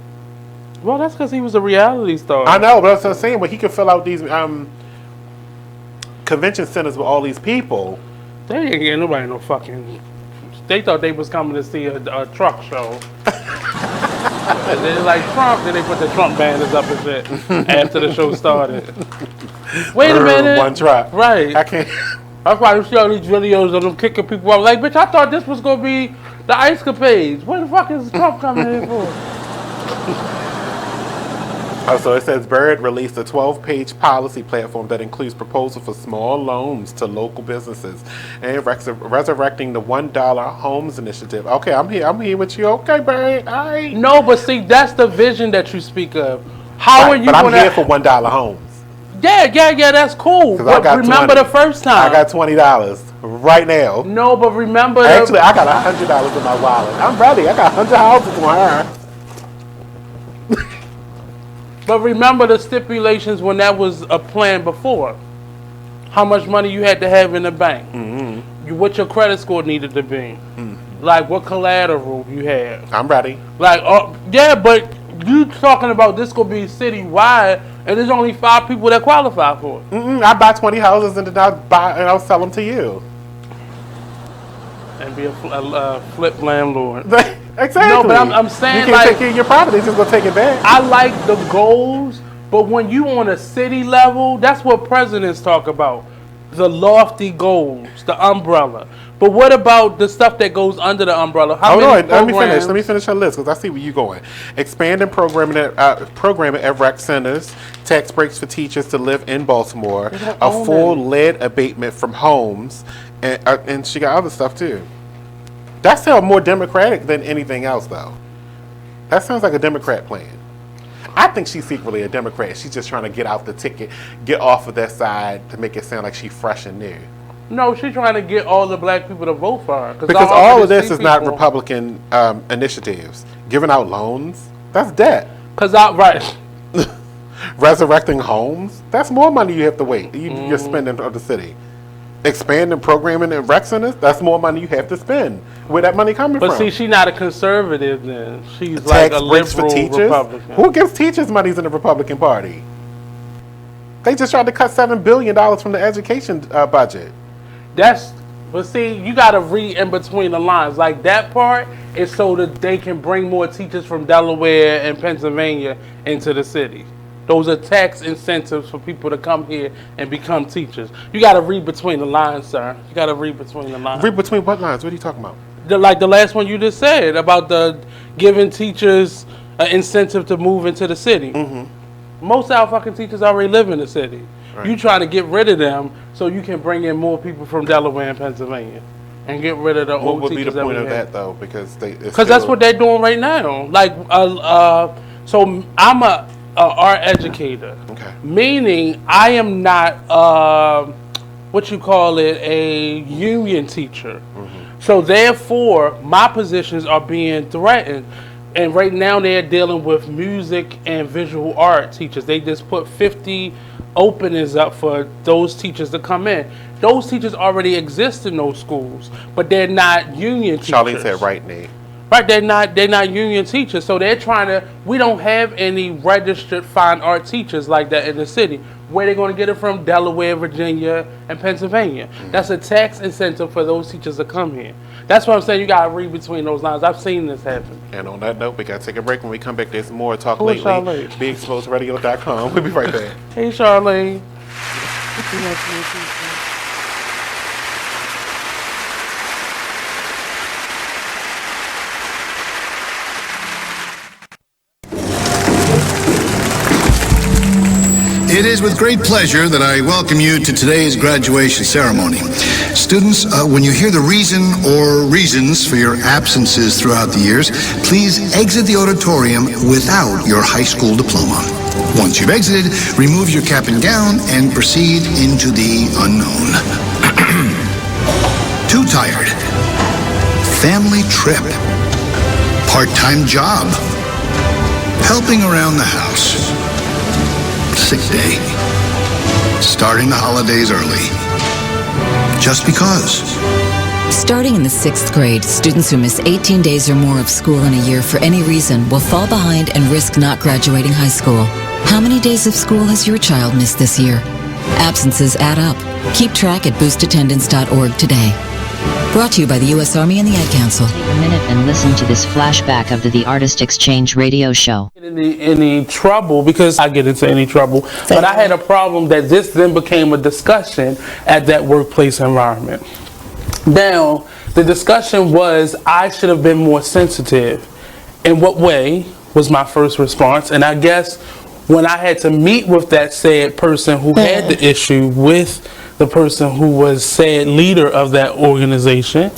Well, that's because he was a reality star. I know, but that's what I'm saying. When he can fill out these convention centers with all these people. They ain't getting nobody no fucking... They thought they was coming to see a truck show. And then like Trump, then they put the Trump banners up and shit after the show started. Wait a minute. One truck. Right. I can't... That's why you see all these videos of them kicking people out. Like, bitch, I thought this was going to be the Ice Capades. What the fuck is Trump coming here for? So it says Bird released a 12-page policy platform that includes proposals for small loans to local businesses and resurrecting the $1 homes initiative. Okay, I'm here with you. Okay, Bird. All right. No, but see, that's the vision that you speak of. How are you? But I'm here for $1 homes. Yeah, that's cool. But remember the first time. I got $20 right now. No, but remember. Actually, I got $100 in my wallet. I'm ready. I got 100 houses on her. But remember the stipulations when that was a plan before. How much money you had to have in the bank. what your credit score needed to be. Like what collateral you have. I'm ready. Like, yeah, but you talking about this gonna be citywide, and there's only 5 people that qualify for it. I buy 20 houses and then I'll sell them to you. And be a flip landlord. Exactly. No, but I'm saying, you can't take care of your property, just gonna take it back. I like the goals, but when you on a city level, that's what presidents talk about. The lofty goals, the umbrella. But what about the stuff that goes under the umbrella? Let me finish her list because I see where you're going. Expanding programming at rec centers, tax breaks for teachers to live in Baltimore, a full lead abatement from homes, and she got other stuff too. That sounds more Democratic than anything else, though. That sounds like a Democrat plan. I think she's secretly a Democrat. She's just trying to get out the ticket, get off of that side to make it sound like she's fresh and new. No, she's trying to get all the black people to vote for her. Because all of this is not Republican initiatives. Giving out loans, that's debt. Right. Resurrecting homes, that's more money you have to wait. You're spending on the city. Expanding programming in rec centers, that's more money you have to spend. Where that money coming from? But see, she's not a conservative then. She's like a liberal Republican. Who gives teachers money in the Republican Party? They just tried to cut $7 billion from the education budget. But see, you got to read in between the lines. Like that part is so that they can bring more teachers from Delaware and Pennsylvania into the city. Those are tax incentives for people to come here and become teachers. You got to read between the lines, sir. You got to read between the lines. Read between what lines? What are you talking about? Like the last one you just said about the giving teachers an incentive to move into the city. Most of our fucking teachers already live in the city. Right. You trying to get rid of them so you can bring in more people from Delaware and Pennsylvania and get rid of the old teachers. What would be the point of that, though? Because that's what they're doing right now. Like, so I'm a art educator, meaning I am not what you call it, a union teacher. So therefore, my positions are being threatened. And right now they're dealing with music and visual art teachers. They just put 50 openings up for those teachers to come in. Those teachers already exist in those schools, but they're not union teachers. Charlie said right, Nate. Right, they're not union teachers. So they're trying to, we don't have any registered fine art teachers like that in the city. Where they're going to get it from? Delaware, Virginia, and Pennsylvania. That's a tax incentive for those teachers to come here. That's what I'm saying. You got to read between those lines. I've seen this happen. And on that note, we got to take a break. When we come back, there's more Talk Lately. BeExposedRadio.com. We'll be right back. Hey, Charlene. It is with great pleasure that I welcome you to today's graduation ceremony. Students, when you hear the reason or reasons for your absences throughout the years, please exit the auditorium without your high school diploma. Once you've exited, remove your cap and gown and proceed into the unknown. Too tired. Family trip. Part-time job. Helping around the house. Sick day. Starting the holidays early. Just because. Starting in the 6th grade, students who miss 18 days or more of school in a year for any reason will fall behind and risk not graduating high school. How many days of school has your child missed this year? Absences add up. Keep track at boostattendance.org today. Brought to you by the U.S. Army and the Ad Council. Take a minute and listen to this flashback of the Artist Exchange radio show. Any trouble, because I get into any trouble, but I had a problem that this then became a discussion at that workplace environment. Now, the discussion was I should have been more sensitive. In what way was my first response? And I guess when I had to meet with that said person who had the issue with the person who was said leader of that organization.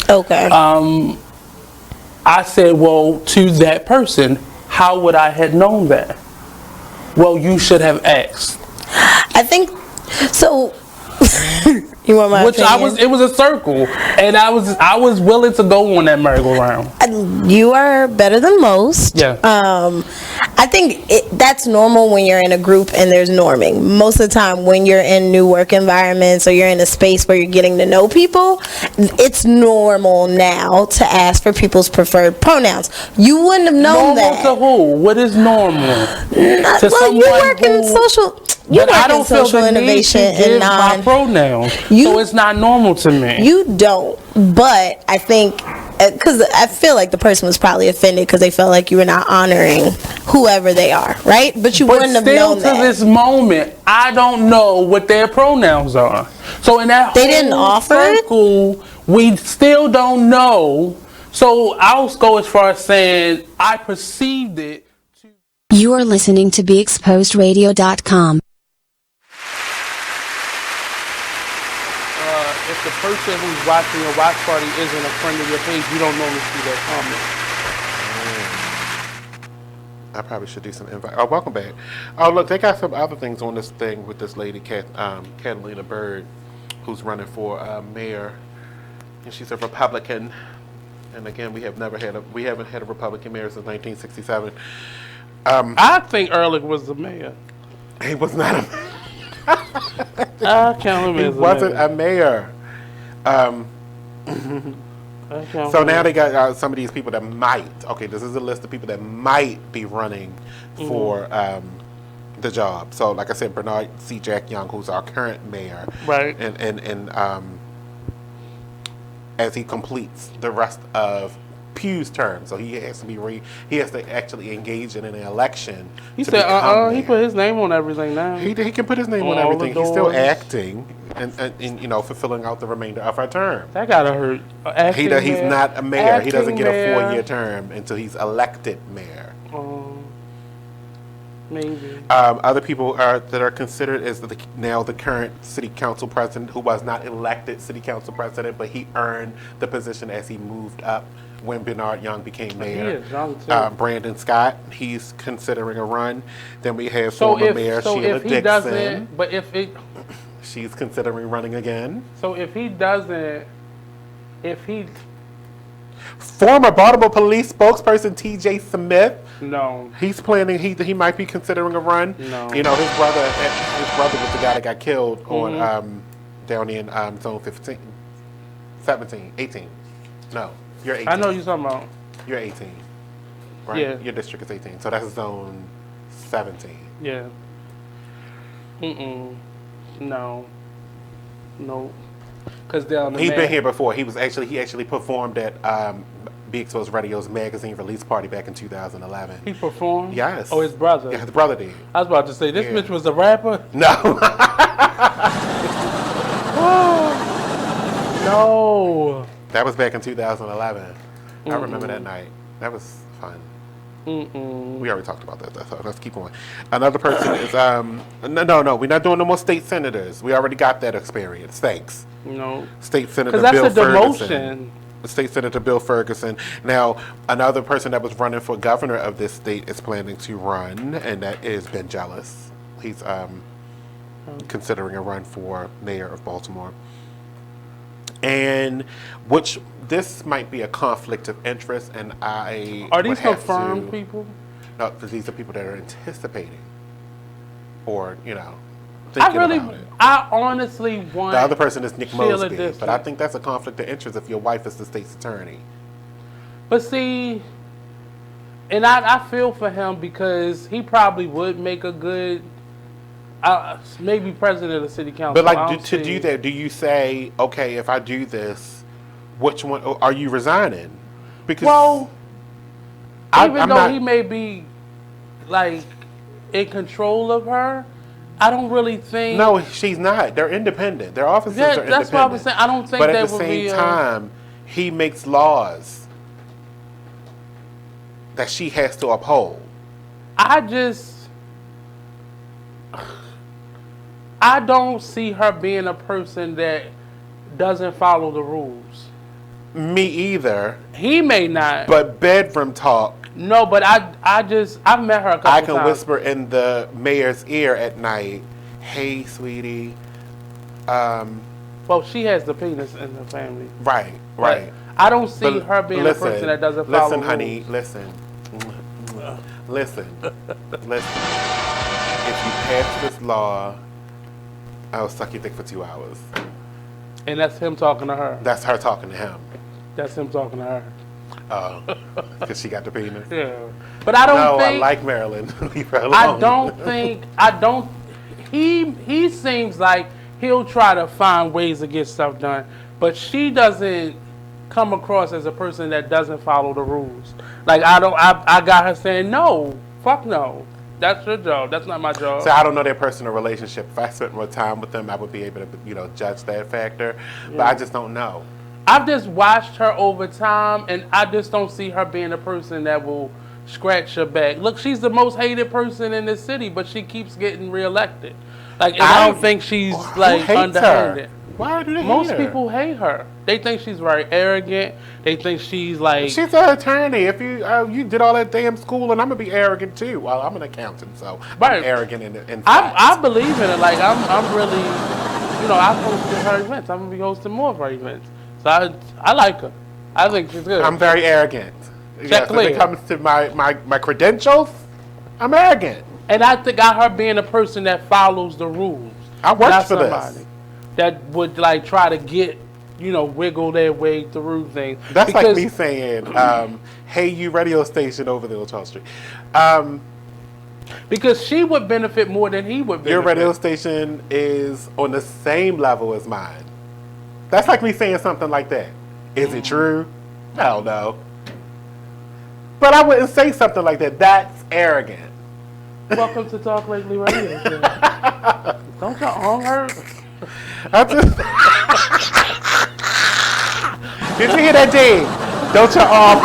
I said, well, to that person, how would I have known that? Well, you should have asked. I think so. You want my opinion? It was a circle, and I was willing to go on that merry-go-round. You are better than most. Yeah. I think that's normal when you're in a group and there's norming. Most of the time when you're in new work environments or you're in a space where you're getting to know people, it's normal now to ask for people's preferred pronouns. You wouldn't have known that. Normal to who? What is normal? Well, you work in social... You but I work don't in social feel the innovation need to give and my pronouns, so it's not normal to me. You don't, but I think because I feel like the person was probably offended because they felt like you were not honoring whoever they are, right? But you wouldn't have known that. Still to this moment, I don't know what their pronouns are. So in that they didn't offer circle, we still don't know. So I'll go as far as saying I perceived it. You are listening to BeExposedRadio.com. If the person who's watching your watch party isn't a friend of your page, you don't normally see that comment. I probably should do some invite. Oh, welcome back. Oh, look, they got some other things on this thing with this lady, Catalina Bird, who's running for mayor, and she's a Republican. And again, we haven't had a Republican mayor since 1967. I think Ehrlich was the mayor. He was not a mayor. I count him as he wasn't a mayor. So now they got some of these people that might. Okay, this is a list of people that might be running for the job. So, like I said, Bernard C. Jack Young, who's our current mayor, right? And as he completes the rest of Pugh's term, so he has to he has to actually engage in an election. He said, he put his name on everything now. He can put his name on everything. He's still acting and fulfilling out the remainder of our term. That gotta hurt. He's not a mayor. He doesn't get a 4-year term until he's elected mayor. Maybe. Other people that are considered is now the current city council president, who was not elected city council president, but he earned the position as he moved up when Bernard Young became mayor. He is young too. Brandon Scott, he's considering a run. Then we have former mayor Sheila Dixon. She's considering running again. So if he doesn't, former Baltimore police spokesperson T.J. Smith. No. He's planning. He might be considering a run. No. You know, his brother was the guy that got killed on down in zone 15, 17, 18. No, you're 18. I know you're talking about. You're 18, right? Yeah. Your district is 18, so that's zone 17. Yeah. No. Because he's been here before. He actually performed at Be Exposed Radio's magazine release party back in 2011. He performed? Yes. Oh, his brother? Yeah, his brother did. I was about to say, this bitch was a rapper? No. No. That was back in 2011. I remember that night. That was fun. We already talked about that. So let's keep going. Another person is no. We're not doing no more state senators. We already got that experience. Thanks. No. State Senator Bill Ferguson. State Senator Bill Ferguson. Now, another person that was running for governor of this state is planning to run, and that is Ben Jealous. He's considering a run for mayor of Baltimore. And this might be a conflict of interest, and are these confirmed people? No, because these are people that are anticipating, or thinking about it. I honestly want. The other person is Nick Mosby, Dixon. but I think that's a conflict of interest if your wife is the state's attorney. But see, and I feel for him because he probably would make a good. Maybe president of the city council. But to do that, do you say, okay, if I do this, which one are you resigning? Because even though he may be in control of her, I don't really think. No, she's not. They're independent. Their offices are independent. That's what I was saying. I don't think. But at the same time, he makes laws that she has to uphold. I don't see her being a person that doesn't follow the rules. Me either. He may not. But bedroom talk. No, but I've met her a couple times. I can whisper in the mayor's ear at night, "Hey, sweetie, Well, she has the penis in the family. Right. But I don't see her being a person that doesn't follow Listen, rules. honey, listen. Listen. If you pass this law, I'll suck your dick for 2 hours. And that's him talking to her. That's her talking to him. That's him talking to her. Oh, because she got the penis? Yeah. But I don't think... I like Marilyn. Leave her alone. He seems like he'll try to find ways to get stuff done. But she doesn't come across as a person that doesn't follow the rules. Like, I got her saying, no, fuck no. That's your job. That's not my job. So I don't know their personal relationship. If I spent more time with them, I would be able to, judge that factor. But I just don't know. I've just watched her over time, and I just don't see her being a person that will scratch your back. Look, she's the most hated person in this city, but she keeps getting reelected. Like, and I don't think she's like underhanded. Why do they hate her? Most people hate her. They think she's very arrogant. They think she's like... She's an attorney. If you did all that damn school, and I'm gonna be arrogant too. Well, I'm an accountant, so I'm arrogant in fact. I believe in it. Like I'm really, I've hosted her events. I'm gonna be hosting more of her events. So I like her. I think she's good. I'm very arrogant. Check clear. When it comes to my credentials, I'm arrogant. And I think her being a person that follows the rules. I worked for this. That would like try to get, wiggle their way through things. That's like me saying, hey, you radio station over there on Charles Street. Because she would benefit more than he would benefit. Your radio station is on the same level as mine. That's like me saying something like that. Is it true? I don't know. But I wouldn't say something like that. That's arrogant. Welcome to Talk Lately Radio. Don't your arm hurt? Did you hear that, Dave? Don't your arm.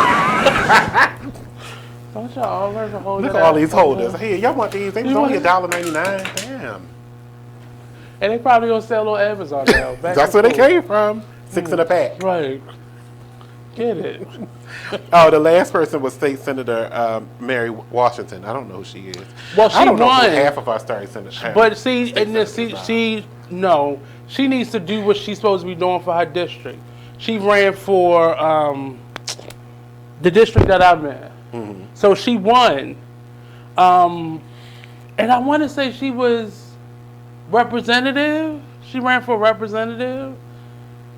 Don't your arm hurt to hold. Look at all these holders. Here, y'all want these? They was only $1.99. Damn. And they probably gonna sell on Amazon now. That's where they came from. 6 in a pack. Right. Get it. Oh, the last person was State Senator Mary Washington. I don't know who she is. Well, she I don't won. know who half of our state senators. But see, she needs to do what she's supposed to be doing for her district. She ran for the district that I'm in. Mm-hmm. So she won. And I want to say she was representative. She ran for representative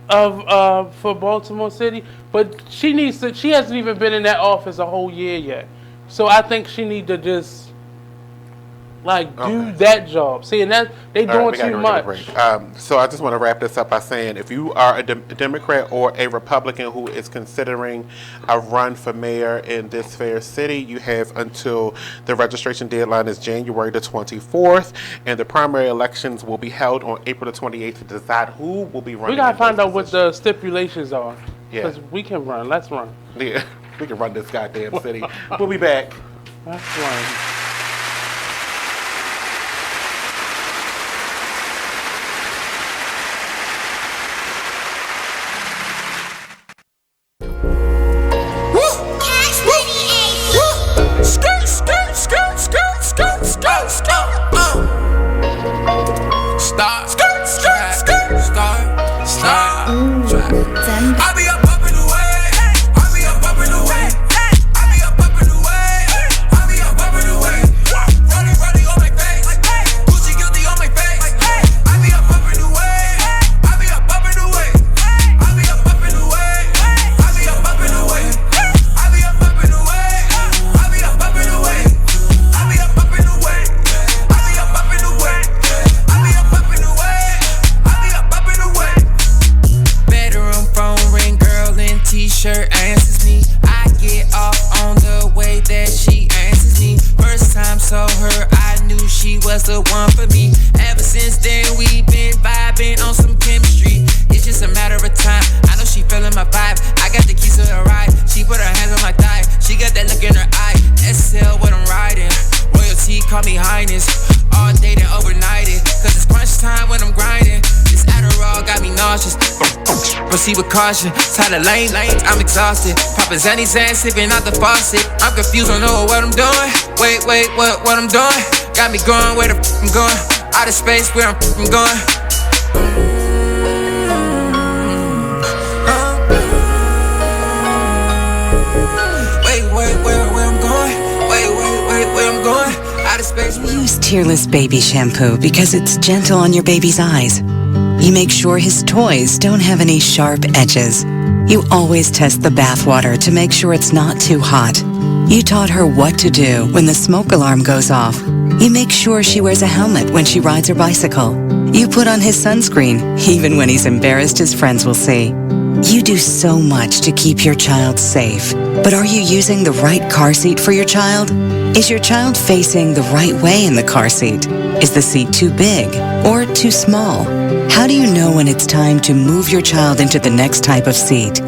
for Baltimore City. But she hasn't even been in that office a whole year yet. So I think she need to just do that job. See, and that they doing too much. So I just want to wrap this up by saying, if you are a Democrat or a Republican who is considering a run for mayor in this fair city, you have until the registration deadline is January the 24th, and the primary elections will be held on April the 28th to decide who will be running. We gotta find out what the stipulations are. Yeah, because we can run. Let's run. Yeah, we can run this goddamn city. We'll be back. Let's run. With caution, tired of lane, I'm exhausted. Popping Zanny's ass, sipping out the faucet. I'm confused, don't know what I'm doing. Wait, what I'm doing? Got me going where the I'm going. Out of space, where I'm going. Use Tearless Baby Shampoo because it's gentle on your baby's eyes. You make sure his toys don't have any sharp edges. You always test the bath water to make sure it's not too hot. You taught her what to do when the smoke alarm goes off. You make sure she wears a helmet when she rides her bicycle. You put on his sunscreen, even when he's embarrassed his friends will see. You do so much to keep your child safe. But are you using the right car seat for your child? Is your child facing the right way in the car seat? Is the seat too big or too small? How do you know when it's time to move your child into the next type of seat?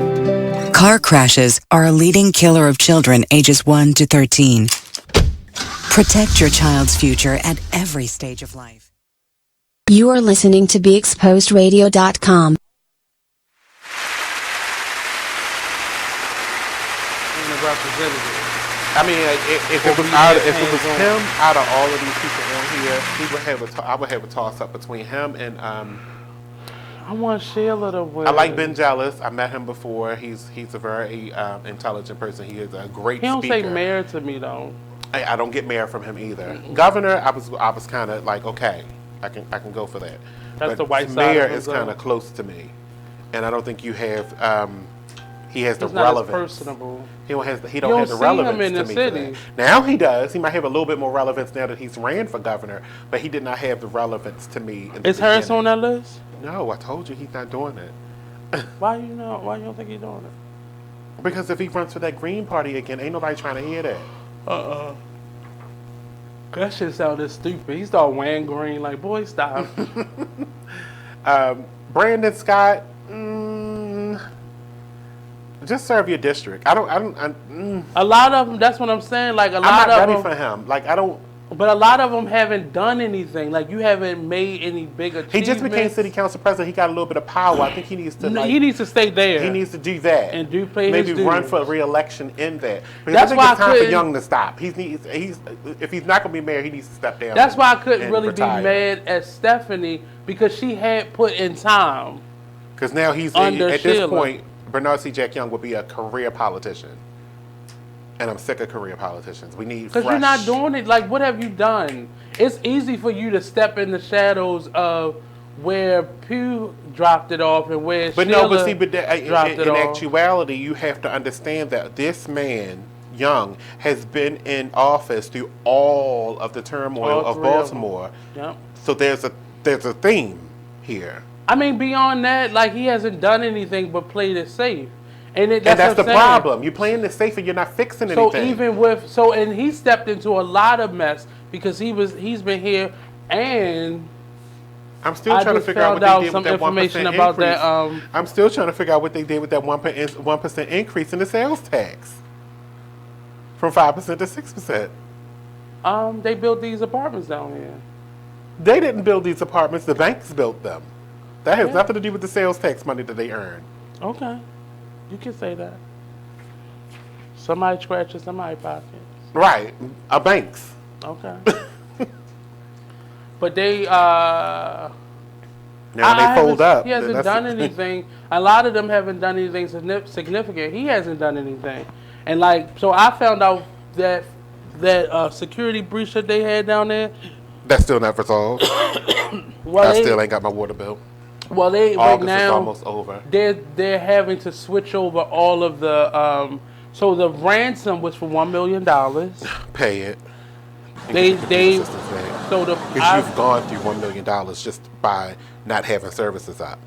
Car crashes are a leading killer of children ages 1 to 13. Protect your child's future at every stage of life. You are listening to BeExposedRadio.com. I mean, if it was him, out of all of these people on here, I would have a toss up between him and I want Sheila to win. I like Ben Jealous. I met him before. He's a very intelligent person. He is a great speaker. He don't say mayor to me though. I don't get mayor from him either. Governor, I was kind of like, okay, I can go for that. That's but the white side. Mayor of is kind of close to me, and I don't think you have. He has the He's not relevance. as personable. He don't have the You don't relevance see him in to the me city. for that. Now he does. He might have a little bit more relevance now that he's ran for governor, but he did not have the relevance to me. Is Harris on that list? No, I told you he's not doing it. Why you don't think he's doing it? Because if he runs for that Green Party again, ain't nobody trying to hear that. That shit sounded stupid. He started wearing green like, boy, stop. Brandon Scott, just serve your district. A lot of them. That's what I'm saying. Like I'm not ready for him. Like I don't. But a lot of them haven't done anything. Like you haven't made any big achievements. He just became city council president. He got a little bit of power. I think he needs to. He needs to stay there. He needs to do that and play maybe his run dues. for re-election in that. Because That's I think why it's time for Young to stop. If he's not going to be mayor, he needs to step down. That's why I couldn't really retire. be mad at Stephanie because she had put in time. Because now he's under at Sheila. this point, Bernard C. Jack Young will be a career politician. And I'm sick of career politicians. We need fresh. Because you're not doing it. Like, what have you done? It's easy for you to step in the shadows of where Pugh dropped it off and where Sheila dropped it in off. actuality, you have to understand that this man, Young, has been in office through all of the turmoil of Baltimore. Yep. So there's a theme here. I mean, beyond that, like, he hasn't done anything but played it safe. And that's the what I'm saying. problem. You're playing this safe and you're not fixing anything. So even with and he stepped into a lot of mess because he's been here and I'm still trying to figure out what they did with that 1% about increase. that. I'm still trying to figure out what they did with that 1% increase in the sales tax from 5% to 6%. They built these apartments down here. They didn't build these apartments. The banks built them. That has nothing to do with the sales tax money that they earn. Okay. You can say that. Somebody scratches somebody's pocket. Right. Banks. Okay. But they now they fold up. He hasn't done anything. A lot of them haven't done anything significant. He hasn't done anything. And like, so I found out that security breach that they had down there. That's still not resolved. I still ain't got my water bill. Well, August right now is almost over. They're having to switch over all of the. So the ransom was for $1 million. Pay it. So because you've gone through $1 million just by not having services up.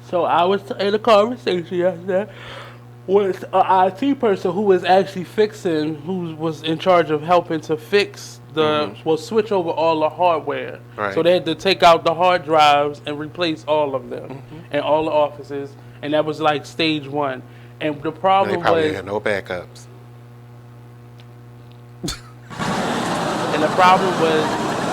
So I was in a conversation yesterday with an IT person who was actually who was in charge of helping to fix switch over all the hardware. Right. So they had to take out the hard drives and replace all of them in all the offices, and that was like stage 1. And the problem they probably was had no backups. And the problem was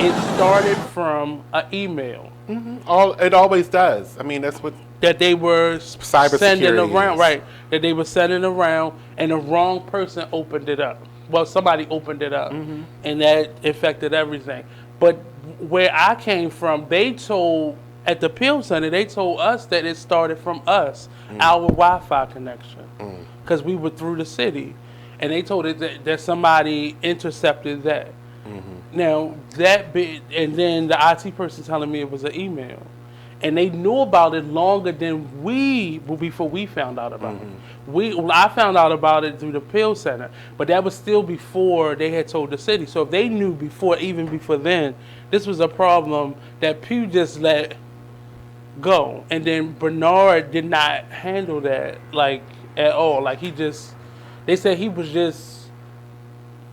it started from an email. It always does. I mean, that's what that they were sending around, right? That they were sending around, and the wrong person opened it up. Well, somebody opened it up, and that affected everything. But where I came from, they told at the Peel Center, they told us that it started from us, our Wi-Fi connection, because we were through the city, and they told it that somebody intercepted that. Now that bit, and then the IT person telling me it was an email, and they knew about it longer than before we found out about it. I found out about it through the Pill Center, but that was still before they had told the city. So if they knew even before then, this was a problem that Pew just let go, and then Bernard did not handle that like at all. Like they said he was just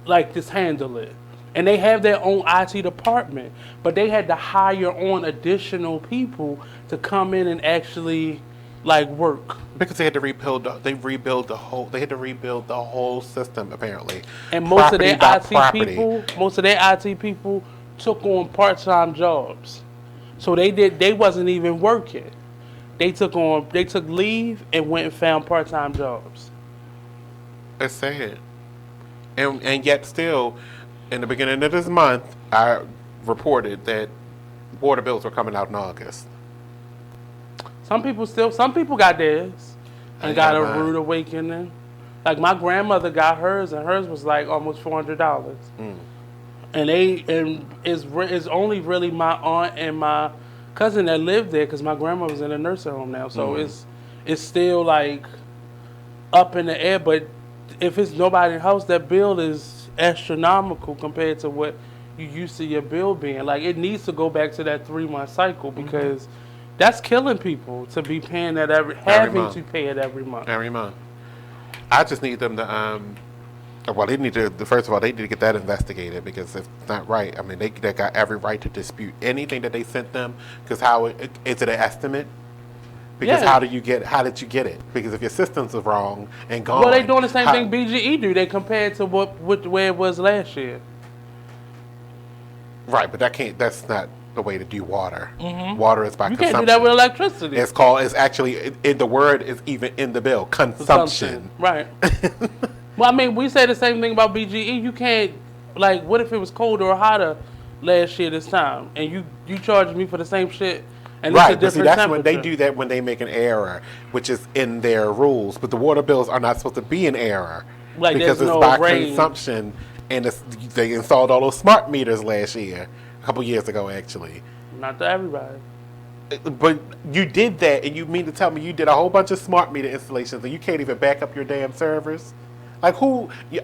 like just handle it. And they have their own IT department, but they had to hire on additional people to come in and actually like work. Because they had to rebuild the whole system apparently. And most of their IT people took on part-time jobs. So they wasn't even working. They took leave and went and found part-time jobs. It's sad. And yet still, in the beginning of this month, I reported that water bills were coming out in August. Some people got theirs and got a rude awakening. Like my grandmother got hers, and hers was like almost $400. And it's only really my aunt and my cousin that lived there, because my grandma was in a nursing home now. So it's still like up in the air. But if it's nobody in the house, that bill is astronomical compared to what you used to your bill being. Like it needs to go back to that 3-month cycle, because that's killing people to be paying that having to pay it every month. Every month. I just need them to well, they need to. First of all, they need to get that investigated, because if it's not right, I mean, they got every right to dispute anything that they sent them. Because is it an estimate? Because how did you get it? Because if your systems are wrong and gone, well, they doing the same thing BGE do. They compare it to where it was last year. Right, but that's not the way to do water. Water is by consumption. You can't do that with electricity. It's actually the word is even in the bill, consumption. Right. Well, I mean, we say the same thing about BGE. You can't, like, what if it was colder or hotter last year this time, and you charge me for the same shit? And right, but see, that's when they do that, when they make an error, which is in their rules. But the water bills are not supposed to be an error, like, because it's by consumption. And they installed all those smart meters last year, a couple years ago, actually. Not to everybody. But you did that, and you mean to tell me you did a whole bunch of smart meter installations, and you can't even back up your damn servers? Like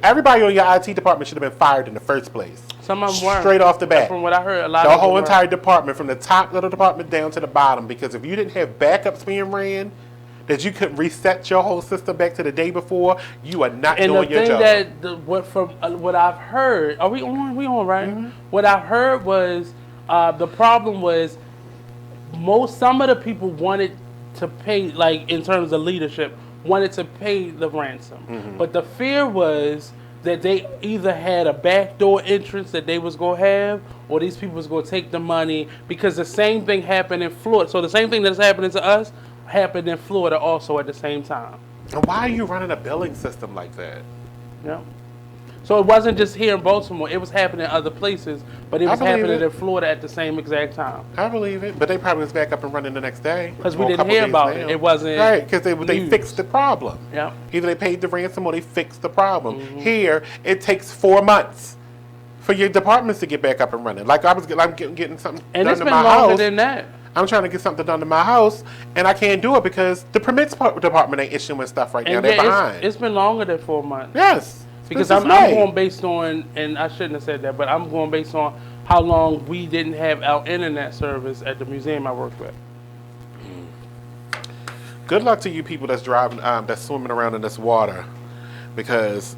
everybody on your IT department should have been fired in the first place. Some of them weren't. Straight off the bat. From what I heard, a lot of them the whole entire department, from the top of the department down to the bottom, because if you didn't have backups being ran, that you couldn't reset your whole system back to the day before, you are not doing your job. And the thing that what I've heard, are we on? We on, right? What I've heard was the problem was some of the people wanted to pay, like in terms of leadership, wanted to pay the ransom, but the fear was that they either had a backdoor entrance that they was gonna have, or these people was gonna take the money, because the same thing happened in Florida. So the same thing that's happening to us happened in Florida also at the same time. And why are you running a billing system like that? Yeah. So it wasn't just here in Baltimore; it was happening in other places, but it was happening in Florida at the same exact time. I believe it, but they probably was back up and running the next day. Because we didn't hear about it. It wasn't right, because they fixed the problem. Yeah. Either they paid the ransom or they fixed the problem. Here, it takes 4 months for your departments to get back up and running. Like I'm getting something and done it's to been my longer house. than that. I'm trying to get something done to my house, and I can't do it because the permits department ain't issuing stuff right now. They're behind. It's been longer than 4 months. Yes. Because I'm going based on, and I shouldn't have said that, but I'm going based on how long we didn't have our internet service at the museum I worked with. Good luck to you people that's driving, that's swimming around in this water, because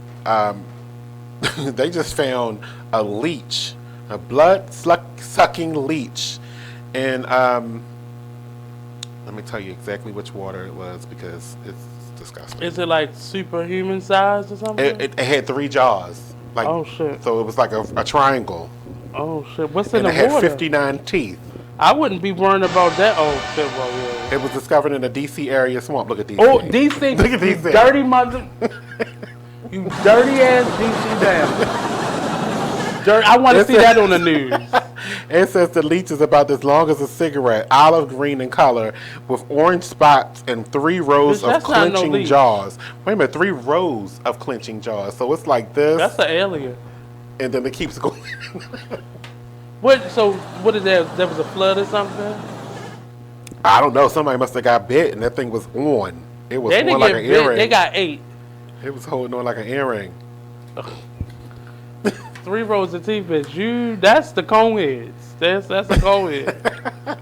they just found a leech, a blood-sucking leech, and let me tell you exactly which water it was, because it's disgusting. Is it like superhuman size or something? It had 3 jaws. Like, oh shit! So it was like a triangle. Oh shit! What's in and the water? It had water? 59 teeth. I wouldn't be worrying about that. Oh shit! Well, yeah. It was discovered in the DC area swamp. Look at DC. Oh, DC! Look at DC! Dirty mother! You dirty ass DC damn! I want to see that on the news. It says the leech is about as long as a cigarette, olive green in color, with orange spots and 3 rows of clenching jaws. Wait a minute, 3 rows of clenching jaws. So it's like this. That's an alien. and then it keeps going. So what is that? There was a flood or something? I don't know. Somebody must have got bit, and that thing was on. It was They on didn't like get an bit. earring. They got 8. It was holding on like an earring. 3 rows of teeth, bitch. That's the cone heads. That's the cone head.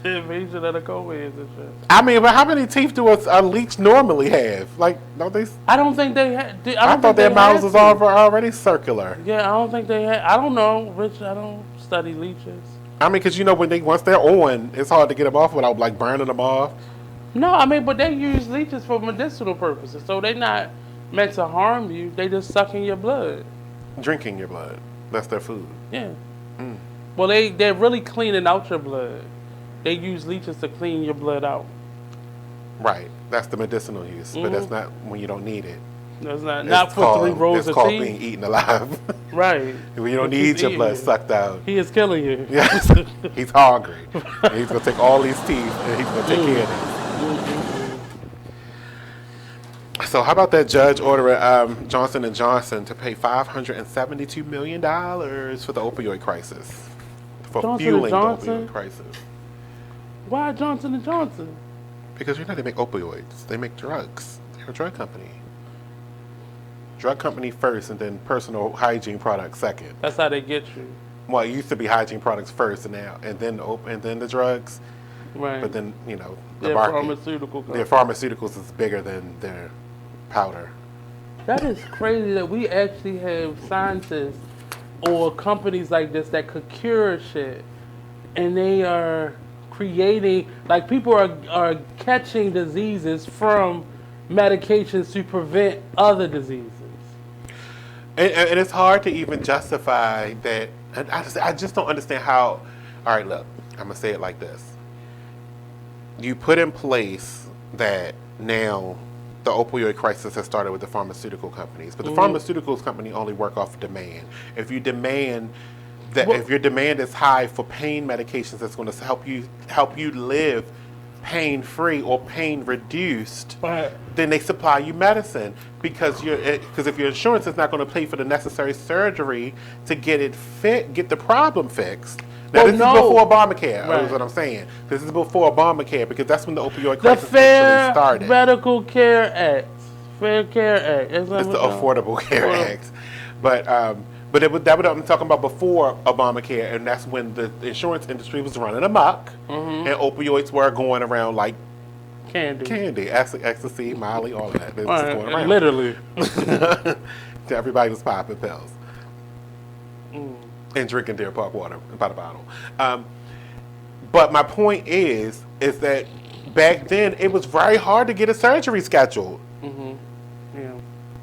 Invasion of the cone heads and shit. I mean, but how many teeth do a leech normally have? Like, don't they? I don't think they had. I thought their mouths was already circular. Yeah, I don't think they had. I don't know, Rich. I don't study leeches. I mean, because you know, once they're on, it's hard to get them off without like burning them off. No, I mean, but they use leeches for medicinal purposes, so they're not meant to harm you. They just suck in your blood. Drinking your blood. That's their food. Yeah. Well, they're really cleaning out your blood. They use leeches to clean your blood out. Right. That's the medicinal use, but that's not when you don't need it. That's not for 3 rows of teeth. It's called being eaten alive. Right. When you don't need your blood sucked out. He is killing you. Yes. He's hungry. And he's going to take all these teeth and he's going to take care of them. So how about that judge ordering Johnson & Johnson to pay $572 million for the opioid crisis? For Johnson fueling & Johnson? the opioid crisis. Why Johnson & Johnson? Because you know they make opioids. They make drugs. They're a drug company. Drug company first and then personal hygiene products second. That's how they get you. Well, it used to be hygiene products first and then the drugs. Right. But then, you know, Their pharmaceutical company. Their pharmaceuticals is bigger than their powder. That is crazy that we actually have scientists or companies like this that could cure shit, and they are creating, like, people are catching diseases from medications to prevent other diseases. And it's hard to even justify that. And I just don't understand how. All right, look, I'm gonna say it like this: you put in place that now the opioid crisis has started with the pharmaceutical companies, but the pharmaceuticals company only work off demand. If you demand that, if your demand is high for pain medications that's going to help you live pain free or pain reduced, then they supply you medicine because if your insurance is not going to pay for the necessary surgery to get the problem fixed. Now, this is before Obamacare, is what I'm saying. This is before Obamacare because that's when the opioid crisis actually started. Medical Care Act. Fair Care Act. It's the Affordable Care Act. But I'm talking about before Obamacare, and that's when the insurance industry was running amok, and opioids were going around like candy, ecstasy, Molly, all of that. It was just going around. Literally. Everybody was popping pills and drinking Deer Park water by the bottle. But my point is that back then it was very hard to get a surgery scheduled. Yeah.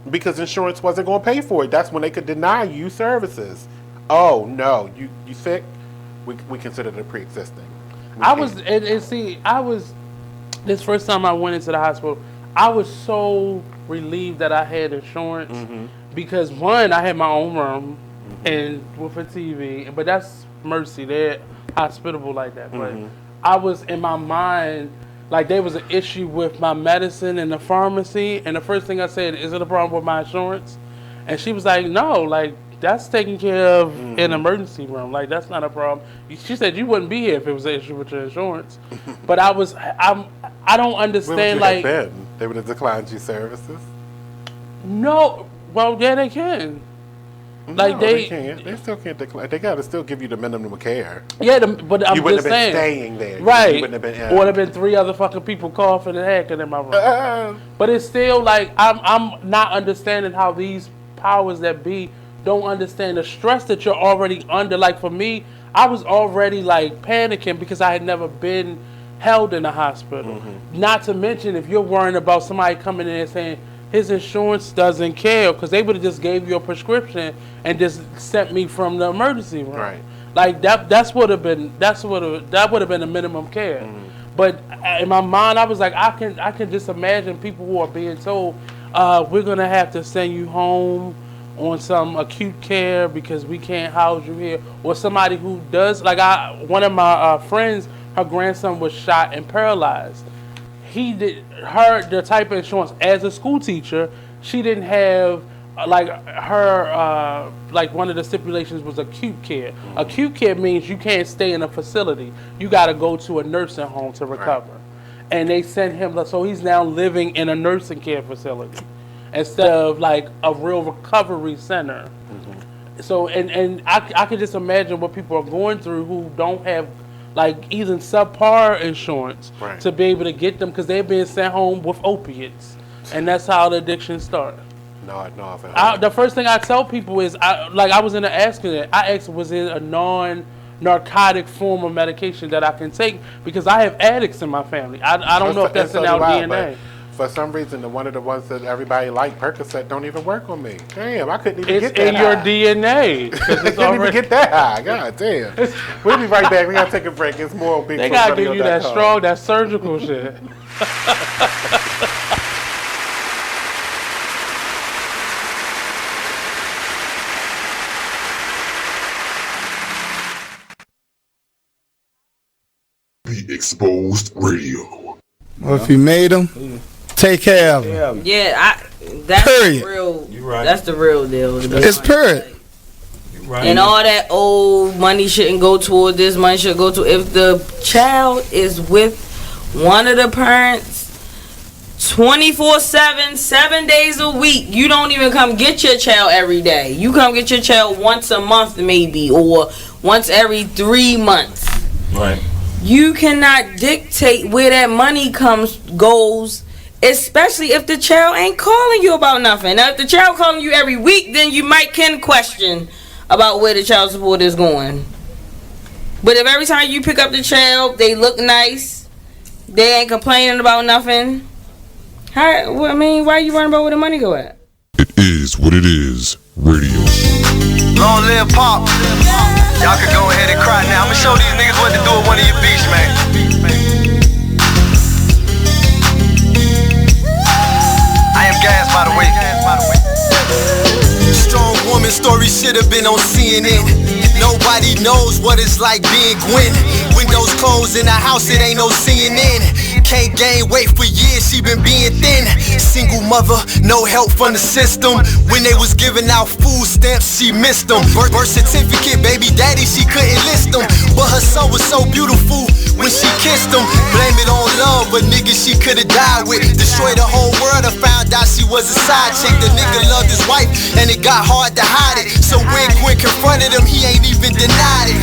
Because insurance wasn't going to pay for it. That's when they could deny you services. Oh no, you sick? We consider it pre-existing. This first time I went into the hospital, I was so relieved that I had insurance because one, I had my own room and with a TV, but that's Mercy. They're hospitable like that. But I was in my mind. Like, there was an issue with my medicine in the pharmacy, and the first thing I said, is it a problem with my insurance? And she was like, no, like, that's taken care of in an emergency room. Like, that's not a problem. She said you wouldn't be here if it was an issue with your insurance. But I don't understand, like... They would have declined you services? No. Well, yeah, they can. Like, they can't. They still can't decline. They got to still give you the minimum of care. Yeah, but I'm you wouldn't just have been saying. Staying there. Right. You wouldn't have been. Would have been 3 other fucking people coughing and hacking in my room. But it's still like I'm not understanding how these powers that be don't understand the stress that you're already under. Like, for me, I was already like panicking because I had never been held in a hospital. Not to mention if you're worrying about somebody coming in and saying his insurance doesn't care, because they would have just gave you a prescription and just sent me from the emergency room. Right. Like that would have been a minimum care. But in my mind, I was like, I can just imagine people who are being told, we're gonna have to send you home on some acute care because we can't house you here, or somebody who does, like, one of my friends, her grandson was shot and paralyzed. The type of insurance as a school teacher, she didn't have like her, like one of the stipulations was acute care. Acute care means you can't stay in a facility. You got to go to a nursing home to recover. And they sent him, so he's now living in a nursing care facility instead of like a real recovery center. So, and I can just imagine what people are going through who don't have like even subpar insurance to be able to get them because they're being sent home with opiates. And that's how the addiction started. The first thing I tell people is, I was in an accident. I asked, was it a non-narcotic form of medication that I can take? Because I have addicts in my family. I don't know if that's in our DNA. For some reason, one of the ones that everybody liked, Percocet, don't even work on me. Damn, I couldn't even get that high. It's in your DNA. I couldn't even get that high. God damn. We'll be right back. We got to take a break. It's more big. They got to give you that strong, that surgical shit. Be Exposed Radio. Well, if you made them, take care of them. Yeah, that's period. Real. Right. That's the real deal. It's period. Right. And all that old money shouldn't go toward this, money should go to. If the child is with one of the parents 24/7, 7 days a week, you don't even come get your child every day. You come get your child once a month maybe, or once every 3 months. Right. You cannot dictate where that money goes, especially if the child ain't calling you about nothing. Now, if the child calling you every week, then you can question about where the child support is going. But if every time you pick up the child, they look nice, they ain't complaining about nothing, why are you worrying about where the money go at? It is what it is. Radio. Long live Pop. Y'all can go ahead and cry now. I'ma show these niggas what to do with one of your beats, man. I am Gas, by the way. Strong woman story should have been on CNN. Nobody knows what it's like being Gwen. Windows closed in the house, it ain't no CNN. Can't gain weight for years, she been being thin. Single mother, no help from the system. When they was giving out food stamps, she missed them. Birth certificate, baby daddy, she couldn't list them. But her son was so beautiful when she kissed him. Blame it on love, but nigga she could've died with. Destroyed the whole world, I found out she was a side chick. The nigga loved his wife, and it got hard to hide it. So when Gwen confronted him, he ain't even denied it.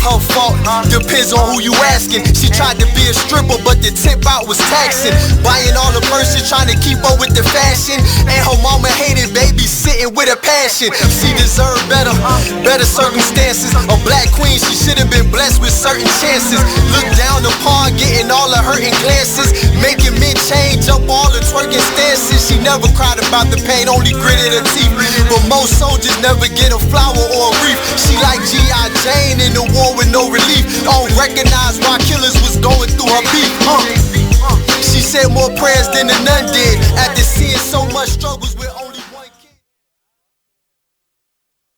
Her fault, depends on who you asking. She tried to be a stripper, but the tip out was taxing. Buying all the purses, trying to keep up with the fashion. And her mama hated baby sitting with a passion. She deserved better circumstances. A black queen, she should've been blessed with certain chances. Look down upon, getting all the hurting glances. Making men change up all the twerking stances. She never cried about the pain, only gritted her teeth. But most soldiers never get a flower or a wreath. She like G.I. Jane in the war with no relief. Don't recognize why killers was going through her beat. She said more prayers than the nun did after seeing so much struggles with only one kid.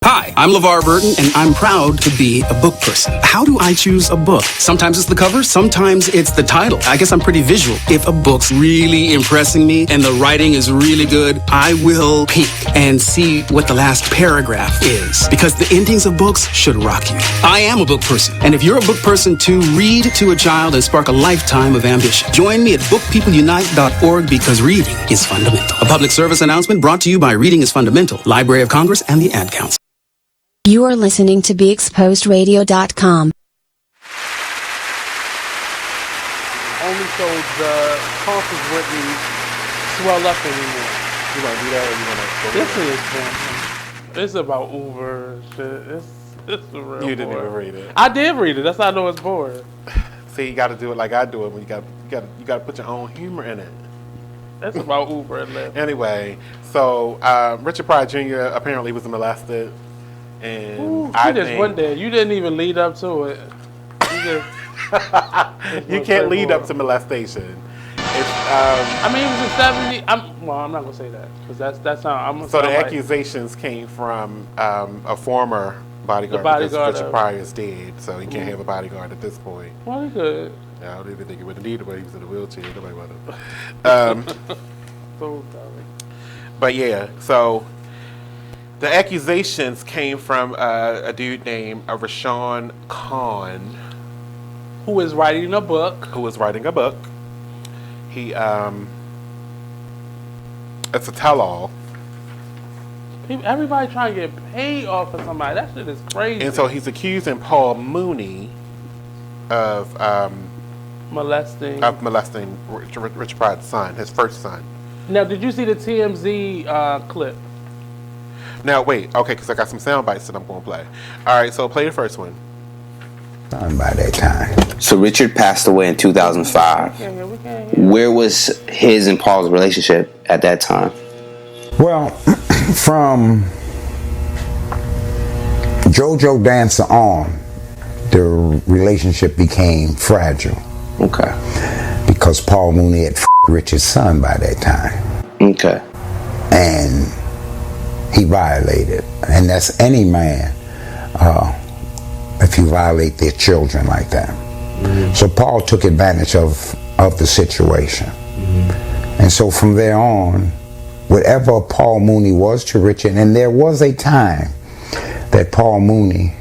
Hi, I'm LeVar Burton, and I'm proud to be a book person. How do I choose a book? Sometimes it's the cover, sometimes it's the title. I guess I'm pretty visual. If a book's really impressing me and the writing is really good, I will peek and see what the last paragraph is, because the endings of books should rock you. I am a book person, and if you're a book person too, read to a child and spark a lifetime of ambition. Join me at bookpeopleunite.org, because reading is fundamental. A public service announcement brought to you by Reading is Fundamental, Library of Congress, and the Ad Council. You are listening to BeExposedRadio.com. Only so the tonsils wouldn't swell up anymore. You gonna do that, or you gonna? This is fun. It's about Uber shit. It's a real. You didn't even read it. I did read it. That's how I know it's boring. See, you got to do it like I do it. When you got to put your own humor in it. That's about Uber and Lyft. Anyway, so Richard Pryor Jr. apparently was molested. And ooh, I just went there. You didn't even lead up to it. You can't lead up to molestation. It's, I mean, it was in 70. I'm not gonna say that because that's how I'm. So the accusations came from a former bodyguard. Because Richard Pryor is dead, so he can't have a bodyguard at this point. Well, he could. Yeah, I don't even think he would need it when he was in a wheelchair. Nobody wanted him. So sorry. But yeah, so. The accusations came from a dude named Rashawn Khan, who is writing a book. He it's a tell-all. Everybody trying to get paid off of somebody. That shit is crazy. And so he's accusing Paul Mooney of molesting Richard Pryor's son, his first son. Now, did you see the TMZ clip? Now, wait. Okay, because I got some sound bites that I'm going to play. All right, so play the first one. By that time. So Richard passed away in 2005. Where was his and Paul's relationship at that time? Well, from JoJo Dancer on, the relationship became fragile. Okay. Because Paul Mooney had Richard's son by that time. Okay. And he violated. And that's any man, if you violate their children like that. Mm-hmm. So Paul took advantage of the situation. Mm-hmm. And so from there on, whatever Paul Mooney was to Richard, and there was a time that Paul Mooney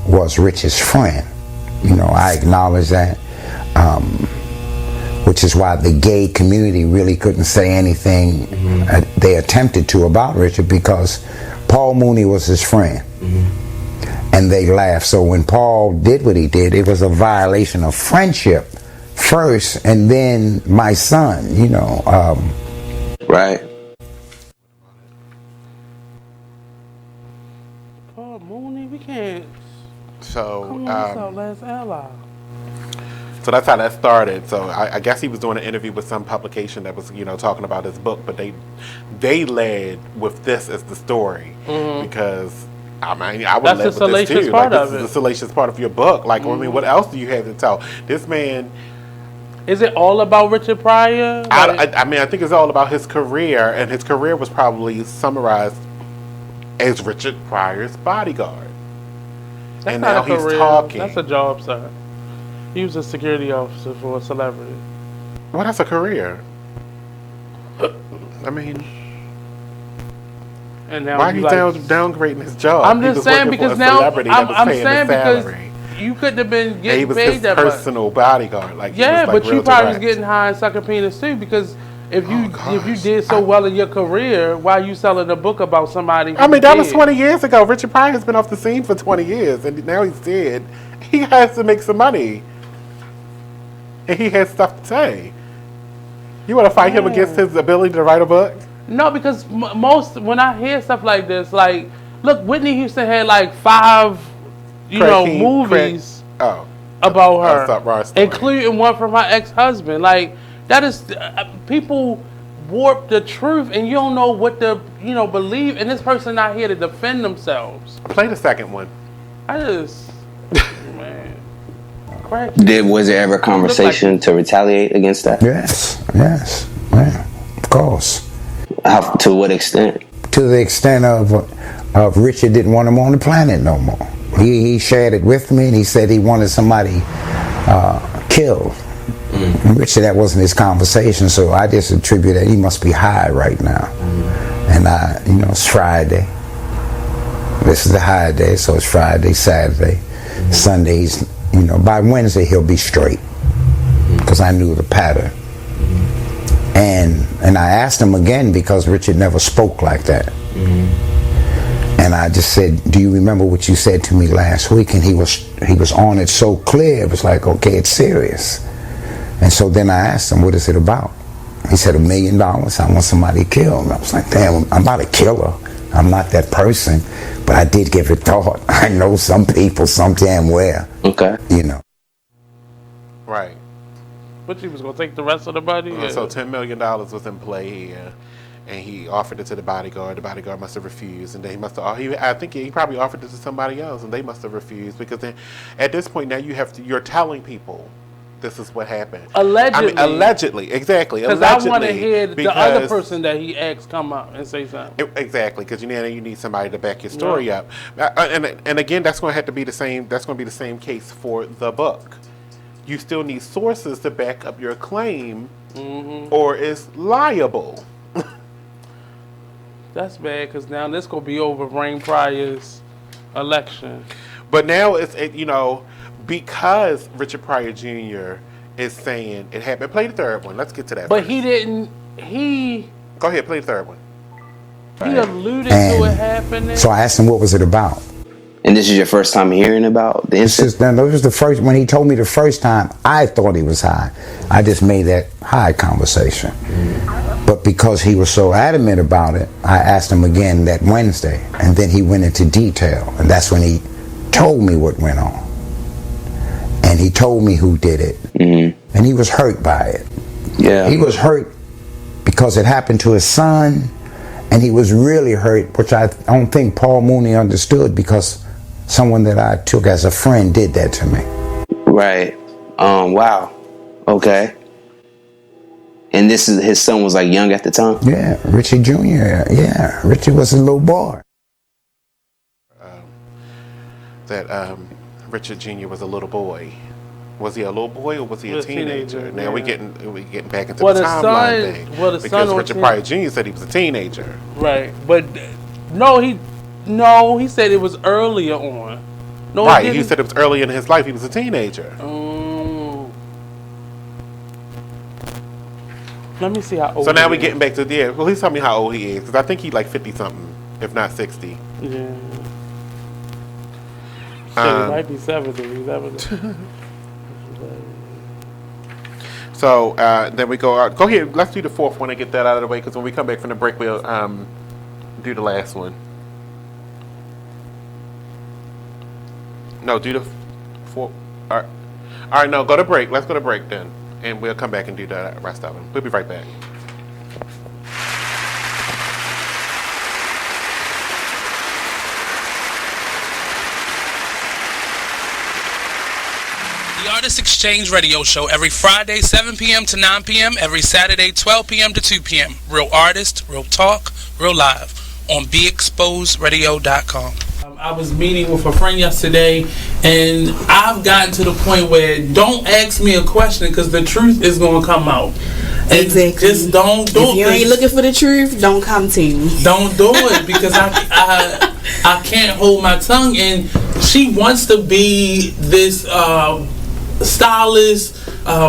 was Richard's friend. You know, I acknowledge that, which is why the gay community really couldn't say anything they attempted to about Richard, because Paul Mooney was his friend. And they laughed. So when Paul did what he did, it was a violation of friendship first, and then my son, you know. Right. Paul Mooney, we can't. So, come on, let's ally. So that's how that started. So I guess he was doing an interview with some publication that was, you know, talking about his book, but they led with this as the story because I mean I would That's led the with this salacious too. part Like, of this it. is the salacious part of your book. Like I mean, what else do you have to tell? This man. Is it all about Richard Pryor? I mean, I think it's all about his career, and his career was probably summarized as Richard Pryor's bodyguard. That's and not now a he's career. talking. That's a job, sir. He was a security officer for a celebrity. Well, that's a career. I mean, and now why are you like, downgrading his job? I'm He just was saying working for because a now celebrity that was I'm paying saying his because salary. you couldn't have been And he getting was paid his that much. personal bodyguard. Like Yeah, he was like but you real probably was direct. getting high and sucking penis too, because if you did so well in your career, why are you selling a book about somebody? I mean, that was did? 20 years ago. Richard Pryor has been off the scene for 20 years, and now he's dead. He has to make some money, and he has stuff to say. You want to fight him against his ability to write a book? No, because most when I hear stuff like this, like look, Whitney Houston had like 5, movies about her, including one from her ex-husband. Like that is people warp the truth, and you don't know what to believe. And this person not here to defend themselves. Play the second one. I just man, crack. Was there ever a conversation to retaliate against that? Yes, of course. To what extent? To the extent of Richard didn't want him on the planet no more. He shared it with me, and he said he wanted somebody killed. Richard, that wasn't his conversation, so I just attribute that he must be high right now. And it's Friday. This is the high day, so it's Friday, Saturday, Sundays. By Wednesday he'll be straight, because I knew the pattern. And I asked him again, because Richard never spoke like that. And I just said, do you remember what you said to me last week? And he was on it so clear. It was like, okay, it's serious. And so then I asked him, what is it about? He said, $1 million. I want somebody killed. And I was like, damn, I'm not a killer. I'm not that person. But I did give it thought. I know some people, some damn where. Okay. Right. But you was gonna take the rest of the money. So $10 million was in play here, and he offered it to the bodyguard. The bodyguard must have refused, and then he must have. I think he probably offered it to somebody else, and they must have refused, because then, at this point now you're telling people this is what happened. Allegedly. Allegedly, exactly. Because I want to hear the other person that he asked come up and say something. Exactly, because you need somebody to back your story up. And again, that's going to have to be the same. That's going to be the same case for the book. You still need sources to back up your claim, or it's liable. That's bad because now this gonna be over Rain Pryor's election. But now it's because Richard Pryor Jr. is saying it happened. Play the third one. Let's get to that. But first. he didn't. He Go ahead, play the third one. He alluded to it happening. So I asked him what was it about. And this is your first time hearing about the incident? This was the first, when he told me the first time, I thought he was high. I just made that high conversation. But because he was so adamant about it, I asked him again that Wednesday. And then he went into detail. And that's when he told me what went on. And he told me who did it. Mm-hmm. And he was hurt by it. Yeah. He was hurt because it happened to his son. And he was really hurt, which I don't think Paul Mooney understood, because someone that I took as a friend did that to me. Right. Wow. Okay. And this is his son was like young at the time? Yeah, Richie Jr. Yeah, Richie was a little boy. Richard Jr. was a little boy. Was he a little boy or was he a teenager? Now we getting back into the timeline thing. Because Richard Pryor Jr. said he was a teenager. Right, but he said it was earlier on. No, right, he said it was early in his life. He was a teenager. Let me see how old. So now we're getting back to well, please tell me how old he is, because I think he's like 50 something, if not 60. Yeah. It might be 70. So then we go out. Go ahead. Let's do the fourth one and get that out of the way, because when we come back from the break, we'll do the last one. No, do the four. All right. No, go to break. Let's go to break then, and we'll come back and do the rest of them. We'll be right back. The Artist Exchange Radio Show every Friday, 7 p.m. to 9 p.m. Every Saturday, 12 p.m. to 2 p.m. Real artist, real talk, real live on BeExposedRadio.com. I was meeting with a friend yesterday, and I've gotten to the point where don't ask me a question because the truth is going to come out. And exactly. Just don't do it. If you ain't looking for the truth, don't come to me. Don't do it because I can't hold my tongue. And she wants to be this stylist,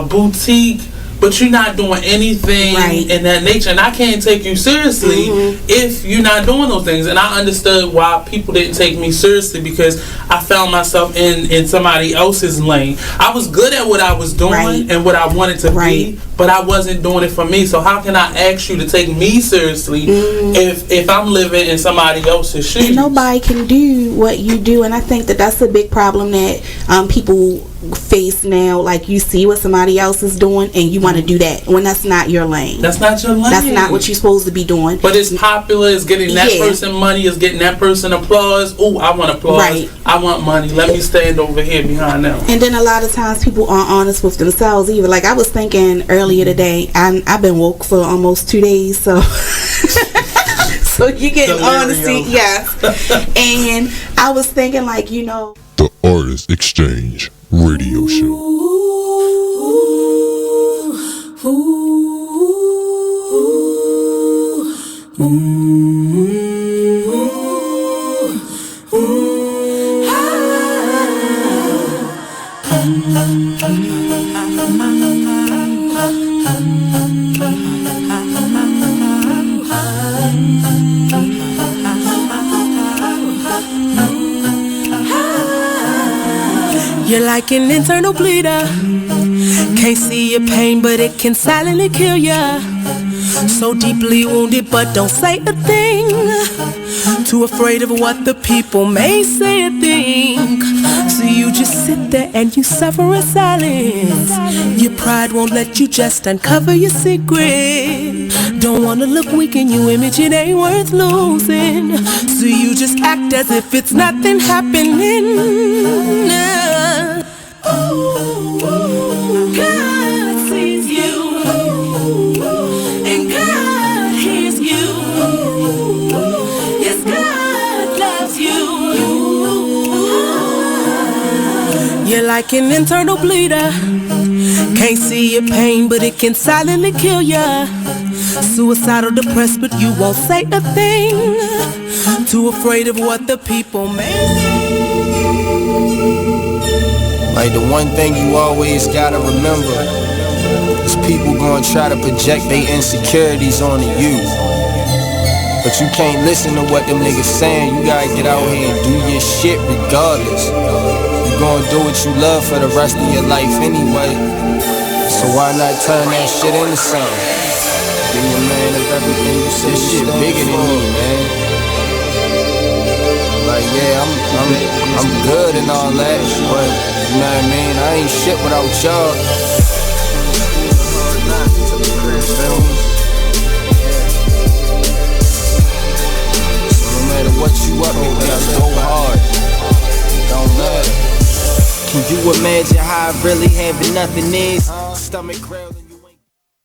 boutique, but you're not doing anything in that nature, and I can't take you seriously if you're not doing those things. And I understood why people didn't take me seriously, because I found myself in somebody else's lane. I was good at what I was doing and what I wanted to be, but I wasn't doing it for me. So how can I ask you to take me seriously if I'm living in somebody else's shoes? And nobody can do what you do, and I think that's a big problem that people face now. Like, you see what somebody else is doing and you want to do that when that's not your lane. That's not your lane. That's not what you're supposed to be doing. But it's popular, it's getting that person money, it's getting that person applause. Oh, I want applause. I want money. Let me stand over here behind them. And then a lot of times people aren't honest with themselves either. Like, I was thinking earlier today, I've been woke for almost 2 days, so so you get honesty, yes. And I was thinking, like, The Artist Exchange Radio Show. You're like an internal bleeder. Can't see your pain, but it can silently kill ya. So deeply wounded, but don't say a thing. Too afraid of what the people may say or think. So you just sit there and you suffer in silence. Your pride won't let you just uncover your secret. Don't wanna look weak in your image, it ain't worth losing. So you just act as if it's nothing happening. God sees you, and God hears you. Yes, God loves you. You're like an internal bleeder. Can't see your pain, but it can silently kill ya. Suicidal, depressed, but you won't say a thing. Too afraid of what the people may say. Like the one thing you always gotta remember is people gonna try to project their insecurities onto you. But you can't listen to what them niggas saying. You gotta get out here and do your shit regardless. You gonna do what you love for the rest of your life anyway. So why not turn that shit into something? Be a man of everything you say. This shit bigger than me, man. Like yeah, I'm good and all that, but you know what I mean? I ain't shit without y'all. What you up, you gotta go hard. Don't matter. Can you imagine how I really having nothing is? Stomach growling.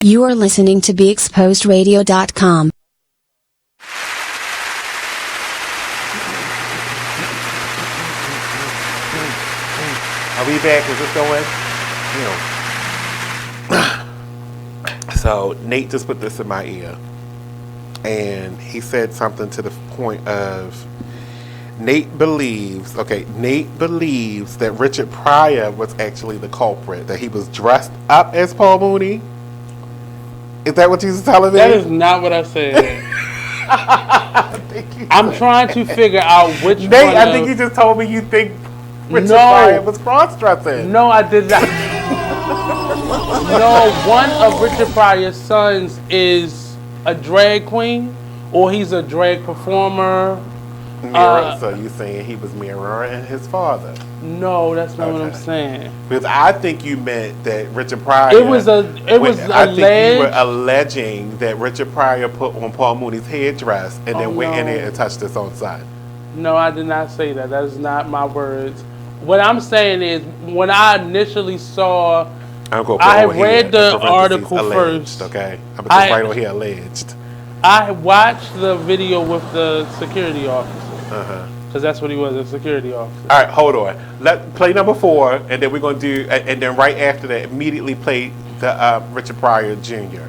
You are listening to BeExposedRadio.com. Are we back? Is this going? So Nate just put this in my ear. And he said something to the point of Nate believes that Richard Pryor was actually the culprit, that he was dressed up as Paul Mooney. Is that what you was telling me? That is not what I said. I'm trying to figure out which Nate, one. I think you just told me you think Richard Pryor was cross-dressing. No, I did not. No, one of Richard Pryor's sons is a drag queen, or he's a drag performer. So you saying he was mirroring his father? No, that's not what I'm saying. Because I think you meant that Richard Pryor. It was alleged. I think you were alleging that Richard Pryor put on Paul Mooney's headdress and then went in there and touched his own son. No, I did not say that. That is not my words. What I'm saying is, when I initially saw, I read the article alleged, first. Okay, I'm just right over here alleged. I watched the video with the security officer. Because that's what he was, a security officer. All right, hold on. Let play number 4, and then we're gonna do, and then right after that, immediately play the Richard Pryor Jr.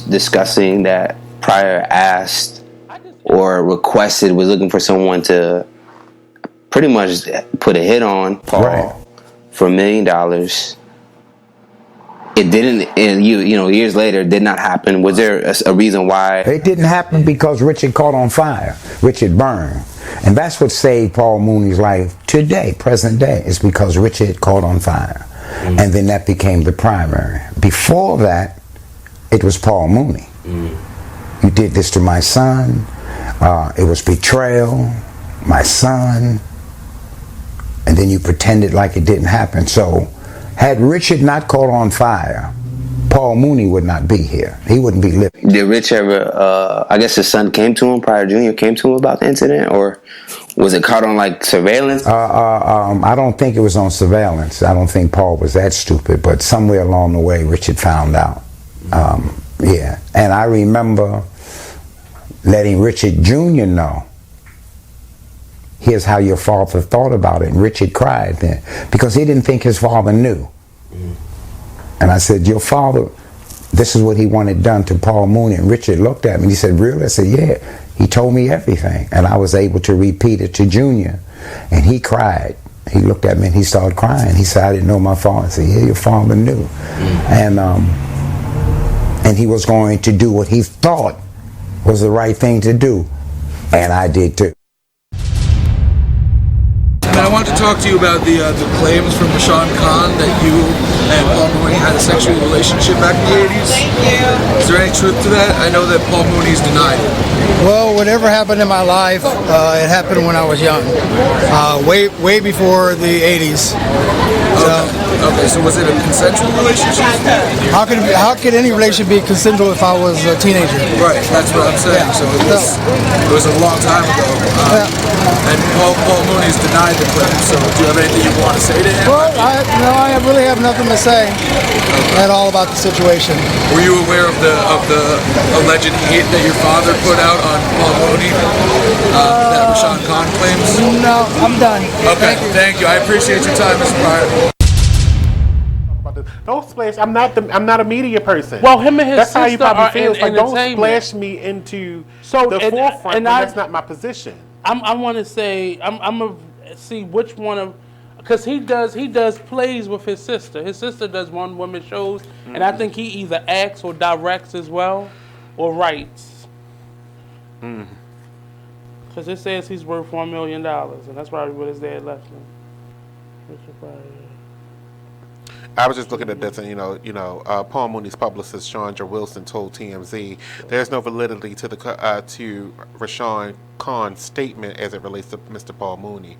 Discussing that Pryor asked or requested, was looking for someone to pretty much put a hit on Paul for $1 million. It didn't, and years later, it did not happen. Was there a reason why? It didn't happen because Richard caught on fire. Richard burned. And that's what saved Paul Mooney's life today, present day, is because Richard caught on fire. Mm. And then that became the primary. Before that, it was Paul Mooney. Mm. You did this to my son. It was betrayal, my son. And then you pretended like it didn't happen. So, had Richard not caught on fire, Paul Mooney would not be here. He wouldn't be living. Did Rich ever, I guess his son came to him, Pryor Jr. came to him about the incident? Or was it caught on, like, surveillance? I don't think it was on surveillance. I don't think Paul was that stupid. But somewhere along the way, Richard found out. Yeah. And I remember letting Richard Jr. know, here's how your father thought about it. And Richard cried then because he didn't think his father knew. And I said, your father, this is what he wanted done to Paul Mooney. And Richard looked at me and he said, really? I said, yeah. He told me everything. And I was able to repeat it to Junior. And he cried. He looked at me and he started crying. He said, I didn't know my father. I said, yeah, your father knew. And he was going to do what he thought was the right thing to do. And I did too. I wanted to talk to you about the claims from Rashawn Khan that you and Paul Mooney had a sexual relationship back in the 80s. Is there any truth to that? I know that Paul Mooney's denied it. Well, whatever happened in my life, it happened when I was young, way before the 80s. Okay, so was it a consensual relationship? How could any relationship be consensual if I was a teenager? Right, that's what I'm saying. So it was a long time ago. And Paul Mooney's denied the claim. So do you have anything you want to say to him? Well, I really have nothing to say at all about the situation. Were you aware of the alleged hate that your father put out on Paul Mooney that Rashawn Khan claims? No, I'm done. Okay, thank you. I appreciate your time, Mr. Pryor. About this. Don't splash. I'm not a media person. Well, him and his that's how you sister probably are feel. in Like, don't entertainment. splash me into So, the and- forefront. and when I- that's not my position. I want to say I'm gonna see which one of, because he does plays with his sister. His sister does one woman shows, and I think he either acts or directs as well, or writes. Because it says he's worth $1 million, and that's probably what his dad left him. I was just looking at this, and Paul Mooney's publicist Chandra Wilson told TMZ there's no validity to to Rashawn Khan's statement as it relates to Mr. Paul Mooney.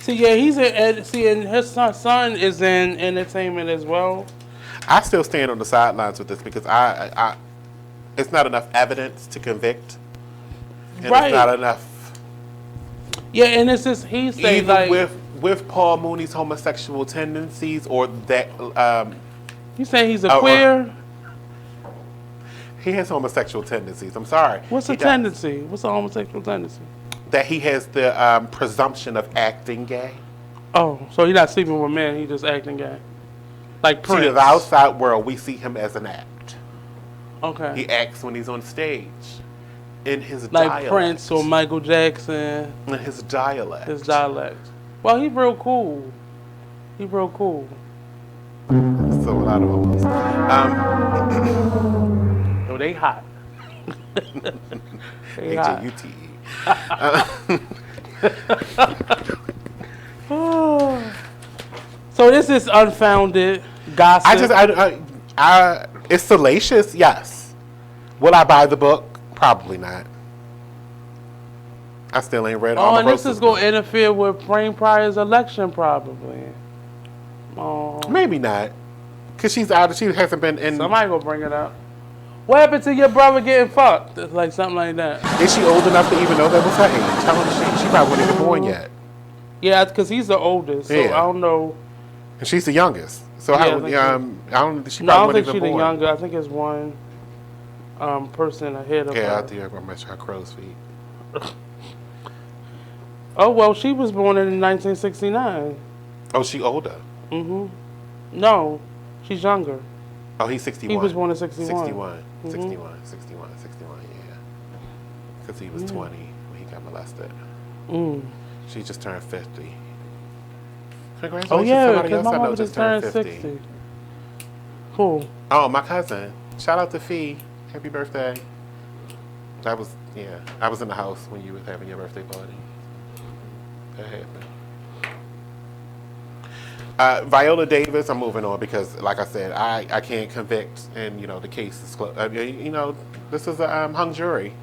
He's and his son is in entertainment as well. I still stand on the sidelines with this because I it's not enough evidence to convict, and Right. it's not enough. Yeah, and it's just he say Even like with Paul Mooney's homosexual tendencies, or that you say he's a queer. He has homosexual tendencies. I'm sorry. What's a tendency? What's a homosexual tendency? That he has the presumption of acting gay. Oh, so he's not sleeping with men, he's just acting gay. Like Prince. To the outside world, we see him as an act. Okay. He acts when he's on stage. In his like dialect. Prince or Michael Jackson. In his dialect. His dialect. Well, he's real cool. He's real cool. So a lot of them. Oh, they hot. They hot. H-A-U-T-E. So this is unfounded gossip. It's salacious, yes. Will I buy the book? Probably not. I still ain't read and this Omarosa's is going to interfere with Frank Pryor's election, probably. Oh, maybe not, cause she's out. She hasn't been in. Somebody gonna bring it up. What happened to your brother getting fucked? It's like something like that. Is she old enough to even know that was her age? How old is she? She probably wasn't even born yet. Yeah, because he's the oldest, so Yeah. I don't know. And she's the youngest. So Yeah, I I don't. think I don't. She No, I probably don't think wasn't she's even the born. younger. I think it's one person ahead of Yeah, I her. think I'm gonna her crow's feet. Oh well, she was born in 1969. Oh, she older. No, she's younger. Oh, he's 61. He was born in 61. 61. Mhm. 61, yeah. Because he was 20 when he got molested. She just turned 50. Congratulations. Oh yeah, Somebody because else my I know mother just just turned 50. 60. Cool. Oh, my cousin. Shout out to Fee. Happy birthday. I was in the house when you was having your birthday party. That happened. Viola Davis, I'm moving on because, like I said, I can't convict, and the case is closed. This is a hung jury.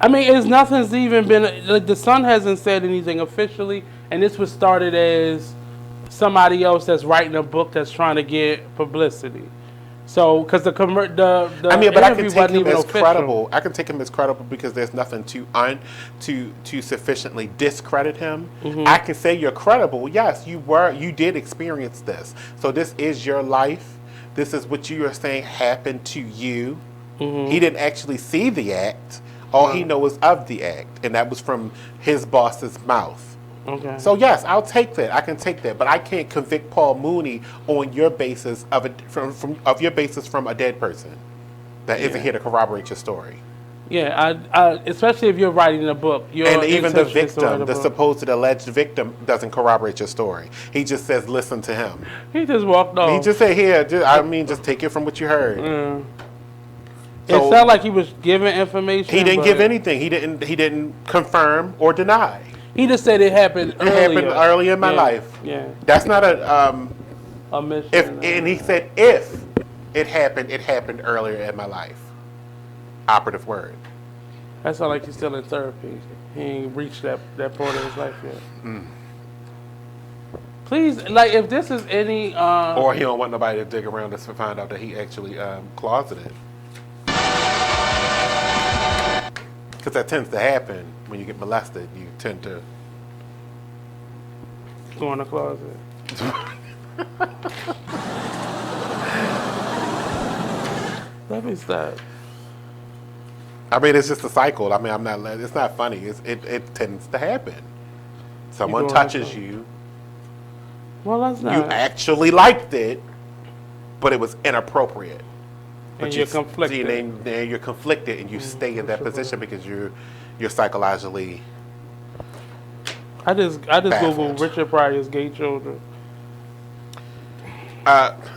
I mean, nothing's even been like the Sun hasn't said anything officially, and this was started as somebody else that's writing a book that's trying to get publicity. So, because the I mean, but I can interview take wasn't him even as official. credible. I can take him as credible because there's nothing to sufficiently discredit him. I can say you're credible. Yes, you did experience this. So this is your life. This is what you are saying happened to you. He didn't actually see the act. All he knows of the act, and that was from his boss's mouth. Okay. So yes, I'll take that. I can take that, but I can't convict Paul Mooney on your basis of your basis from a dead person that isn't here to corroborate your story. Yeah, I especially if you're writing a book. And even the intention is to write victim, a the book. supposed alleged victim, doesn't corroborate your story. He just says, "Listen to him." He just walked off. He just said, "Here, just take it from what you heard." It sounded like he was giving information. He didn't but give anything. He didn't confirm or deny. He just said it happened earlier. It happened earlier in my life. Yeah. That's not a mission. And he said if it happened earlier in my life. Operative word. That sounds like he's still in therapy. He ain't reached that point of his life yet. Please, like, if this is any or he don't want nobody to dig around us to find out that he actually closeted. Because that tends to happen when you get molested. You tend to go in the closet. Let me stop. I mean, it's just a cycle. I mean, it's not funny. It tends to happen. Someone touches you. Well, that's not. You actually liked it, but it was inappropriate. But And you're conflicted. Then you're conflicted, and you stay in that position because you're psychologically. I just baffled. Googled Richard Pryor's gay children.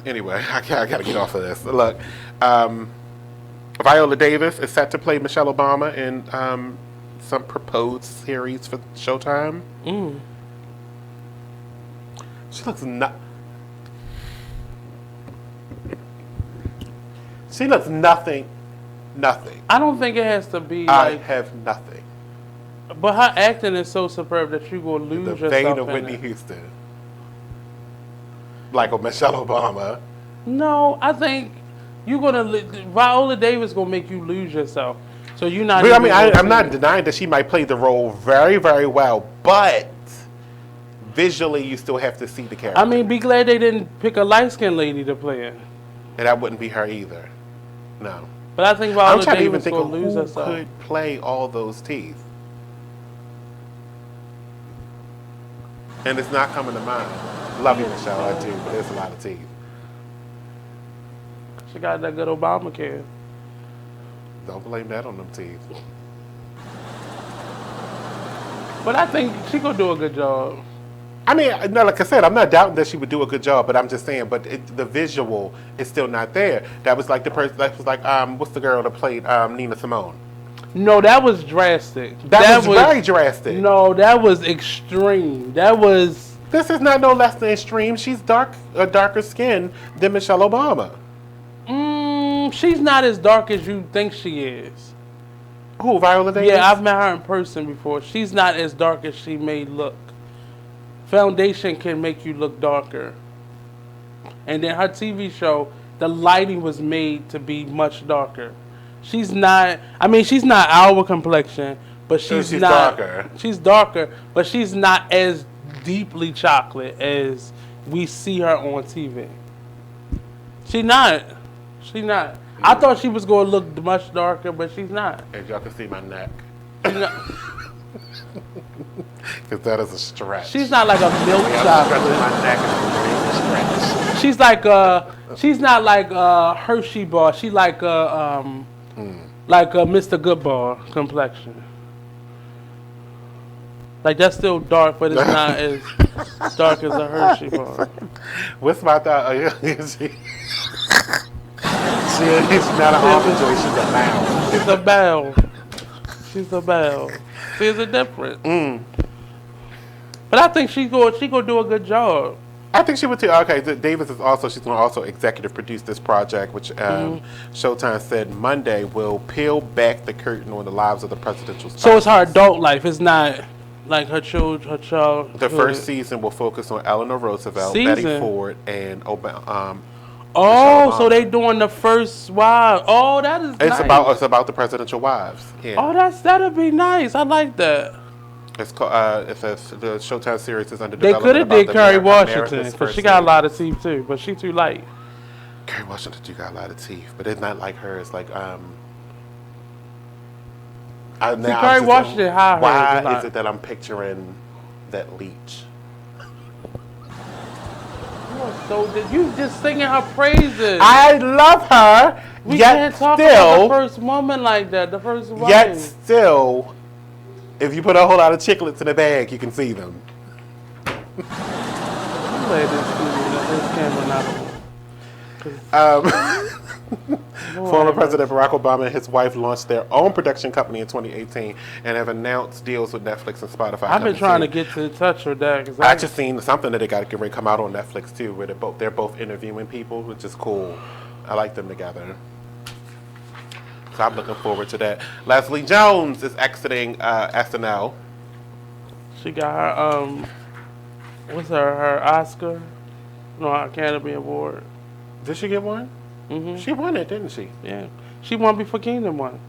Anyway, I gotta get off of this. Look, Viola Davis is set to play Michelle Obama in some proposed series for Showtime. She looks She looks nothing. I don't think it has to be. I like, have nothing. But her acting is so superb that you're gonna lose The yourself vein of in Whitney it. Houston, like a Michelle Obama. No, I think you're gonna. Viola Davis gonna make you lose yourself. So you're not. But, I mean, even gonna I'm see not it. denying that she might play the role very, very well, but visually, you still have to see the character. I mean, be glad they didn't pick a light-skinned lady to play it. And that wouldn't be her either. No. But I think I'm Viola trying to even Davis think gonna of lose who herself. could play all those teeth. And it's not coming to mind. Love you, Michelle, I do, but there's a lot of teeth. She got that good Obamacare. Don't blame that on them teeth. But I think she gonna do a good job. I mean, no, like I said, I'm not doubting that she would do a good job, but I'm just saying, the visual is still not there. That was like the person, that was like, what's the girl that played Nina Simone? No, that was drastic. That was very drastic. No, that was extreme. That was. This is not no less than extreme. She's darker skin than Michelle Obama. She's not as dark as you think she is. Who, Viola Davis? Yeah, I've met her in person before. She's not as dark as she may look. Foundation can make you look darker. And then her TV show, the lighting was made to be much darker. She's not, I mean, she's not our complexion, but she's not. Darker. She's darker, but she's not as deeply chocolate as we see her on TV. She not. I thought she was going to look much darker, but she's not. As y'all can see my neck. She's not. Because that is a stretch. She's not like a milk chocolate. My neck is a stretch. She's like she's not like Hershey bar. She like like a Mr. Goodbar complexion. Like that's still dark, but it's not as dark as a Hershey bar. What's my thought? She's not an almond joy. She's a bow. She's a bow. She's a bow. There's a difference. But I think she gonna do a good job. I think she would too. Okay, Davis is also, she's going to also executive produce this project, which Showtime said Monday will peel back the curtain on the lives of the presidential spouses. So it's her adult life. It's not like her child. The first season will focus on Eleanor Roosevelt, Betty Ford, and Obama. Oh, so they doing the first wife. Oh, that is nice. It's about the presidential wives. Yeah. Oh, that'd be nice. I like that. It's called. The Showtime series is under They development. could have did Kerry Washington America's because first she got a lady. lot of teeth too, but she too light. Kerry Washington do got a lot of teeth, but it's not like her. It's like Kerry Washington high her. Why is it that I'm picturing that leech? So you just singing her praises. I love her. We yet can't talk still, about the first woman like that. The first wife. Yet still, if you put a whole lot of chiclets in a bag, you can see them. Former President Barack Obama and his wife launched their own production company in 2018 and have announced deals with Netflix and Spotify. I've been trying to get in touch with that. I just seen something that they got to get ready to come out on Netflix too, where they're both interviewing people, which is cool. I like them together. So I'm looking forward to that. Leslie Jones is exiting SNL. She got her what's her Oscar? No, Academy Award. Did she get one? Mm-hmm. She won it, didn't she? Yeah, she won before Kingdom won.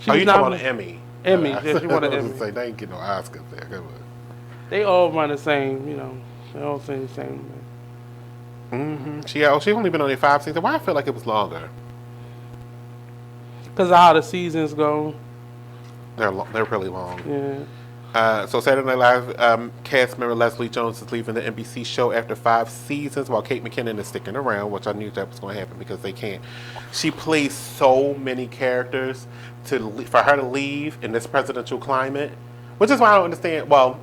You talking about an Emmy? Emmy, yeah, she won an Emmy. Say, they ain't getting no Oscars there. Good one. They all run the same, they all say the same. Mm-hmm. She only been on there 5 seasons. Why I feel like it was longer? Because of how the seasons go. They're really long. Yeah. So Saturday Night Live cast member Leslie Jones is leaving the NBC show after 5 seasons, while Kate McKinnon is sticking around, which I knew that was going to happen because they can't. She plays so many characters for her to leave in this presidential climate, which is why I don't understand. Well,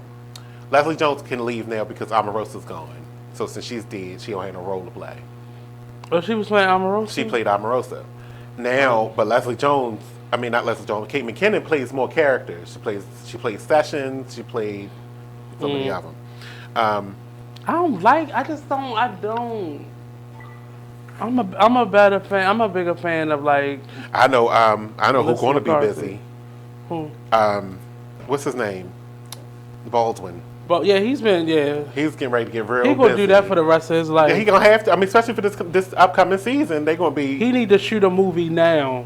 Leslie Jones can leave now because Omarosa's gone. So since she's dead, she don't have no role to play. Oh, she was playing Omarosa? She played Omarosa. Now, but Leslie Jones, I mean, not Leslie Jones, Kate McKinnon plays more characters. She plays Sessions, she played so many of them. I'm a better fan. I'm a bigger fan of like. I know who's going to be busy. Who? What's his name? Baldwin. But yeah, he's getting ready to get real. He's gonna do that for the rest of his life. Yeah, he gonna have to. I mean, especially for this upcoming season, they're gonna be. He need to shoot a movie now,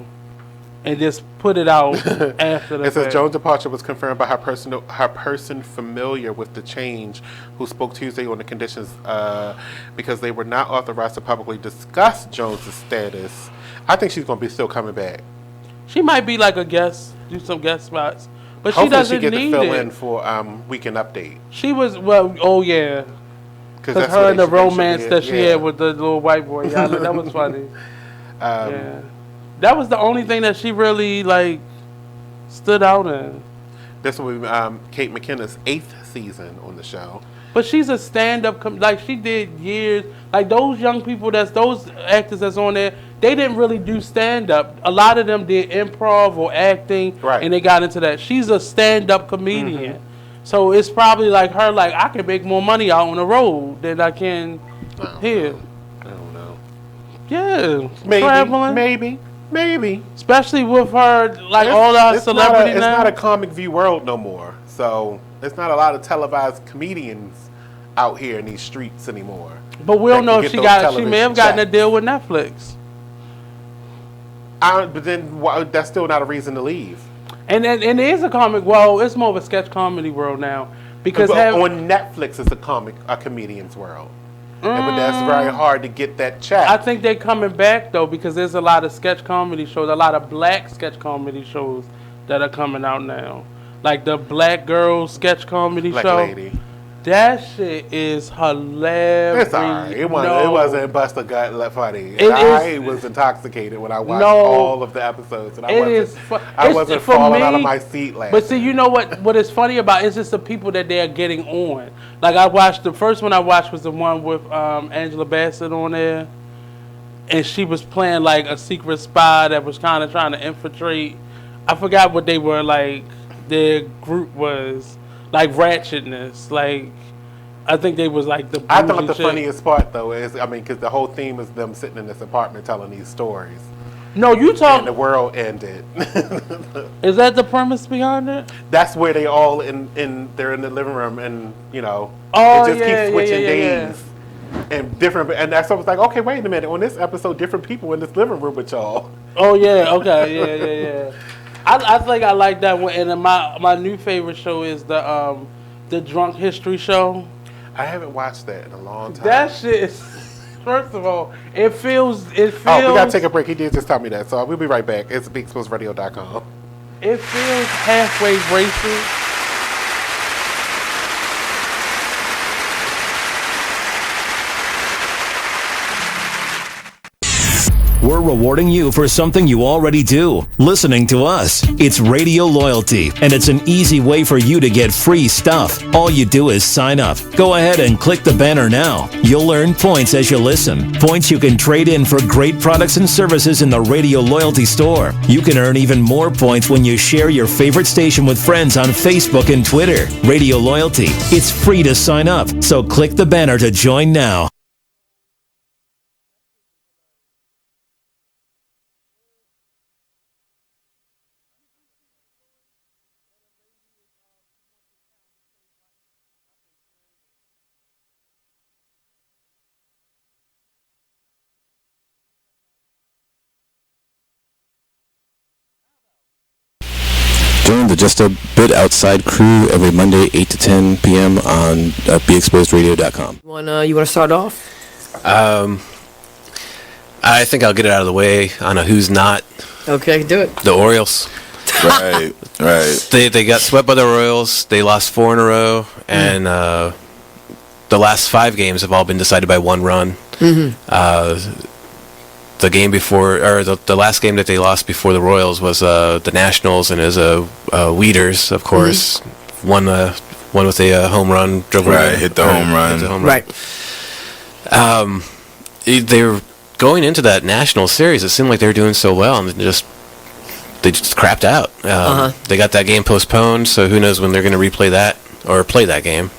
and just put it out after the. It says Jones' departure was confirmed by her person familiar with the change, who spoke Tuesday on the conditions because they were not authorized to publicly discuss Jones' status. I think she's gonna be still coming back. She might be like a guest, do some guest spots. But hopefully she doesn't get need to fill it. in for Weekend Update. She was yeah, because her and the romance that she had with the little white boy, that was funny. Yeah, that was the only thing that she really like stood out in. This will be Kate McKinnon's 8th season on the show. But she's a stand-up, like she did years. Like those young people, those actors that's on there, they didn't really do stand-up. A lot of them did improv or acting, and they got into that. She's a stand-up comedian. So it's probably like her, like, I can make more money out on the road than I can here. I don't know. Yeah. Maybe, traveling. maybe. Especially with her, like all our celebrities now. It's not a comic view world no more. So there's not a lot of televised comedians out here in these streets anymore. But we don't know if she may have gotten a deal with Netflix. But then that's still not a reason to leave. And it is a comic. Well, it's more of a sketch comedy world now because on Netflix it's a comedian's world. But that's very hard to get that check. I think they're coming back though because there's a lot of sketch comedy shows, a lot of black sketch comedy shows that are coming out now. Like the Black Girl sketch comedy show. Lady. That shit is hilarious. It's alright. It wasn't bust a gut funny. I was intoxicated when I watched all of the episodes, and I wasn't falling out of my seat laughing. But see, you know what is funny about it? It's just the people that they are getting on. Like the first one I watched was the one with Angela Bassett on there, and she was playing like a secret spy that was kind of trying to infiltrate. I forgot what they were like. Their group was. Like ratchetness, like I think they was like the. I thought the funniest part though is, because the whole theme is them sitting in this apartment telling these stories. No, you talk. And the world ended. Is that the premise behind it? That's where they all they're in the living room, and it just keeps switching days and different. And that's so I was like, okay, wait a minute. On this episode, different people in this living room with y'all. Oh yeah, okay, yeah. I think I like that one, and my new favorite show is the Drunk History Show. I haven't watched that in a long time. That shit is, first of all, it feels. Oh, we gotta take a break. He did just tell me that, so we'll be right back. It's BigExposedRadio.com. It feels halfway racist. We're rewarding you for something you already do, listening to us. It's Radio Loyalty, and it's an easy way for you to get free stuff. All you do is sign up. Go ahead and click the banner now. You'll earn points as you listen. Points you can trade in for great products and services in the Radio Loyalty store. You can earn even more points when you share your favorite station with friends on Facebook and Twitter. Radio Loyalty. It's free to sign up, so click the banner to join now. Join the Just a Bit Outside crew every Monday, 8 to 10 p.m. on BeExposedRadio.com. You want to start off? I think I'll get it out of the way on a who's not. Okay, do it. The Orioles. Right. They got swept by the Royals. They lost 4 in a row, and the last 5 games have all been decided by 1 run. The game before, or the last game that they lost before the Royals was the Nationals, and it was Weeders, of course, won with a home run. Hit the home run. Right. They were going into that national series. It seemed like they were doing so well, and they just crapped out. They got that game postponed, so who knows when they're going to replay that or play that game.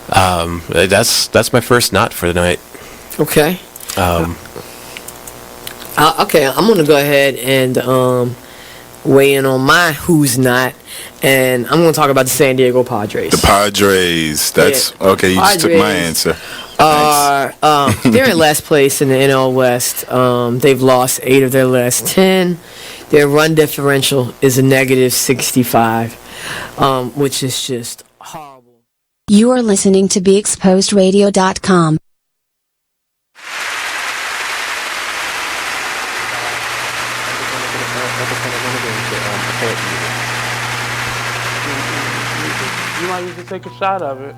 That's my first not for the night. Okay. Okay, I'm gonna go ahead and weigh in on my who's not, and I'm gonna talk about the San Diego Padres. The Padres. That's okay. You just took my answer. They're in last place in the NL West. They've lost 8 of their last 10. Their run differential is a negative 65, which is just horrible. You are listening to BeExposedRadio.com. You might need to take a shot of it.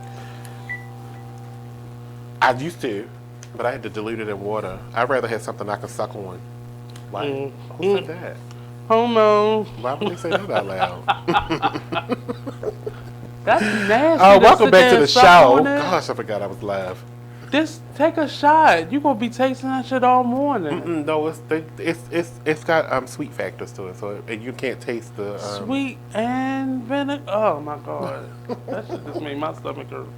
I used to, but I had to dilute it in water. I'd rather have something I can suck on. Why? Who said that? Homo. Why would they say that out loud? That's nasty. Oh, welcome back to the show. Gosh, I forgot I was live. Just take a shot. You gonna be tasting that shit all morning. No, it's got sweet factors to it, so you can't taste the sweet and vinegar. Oh my god, that shit just made my stomach hurt.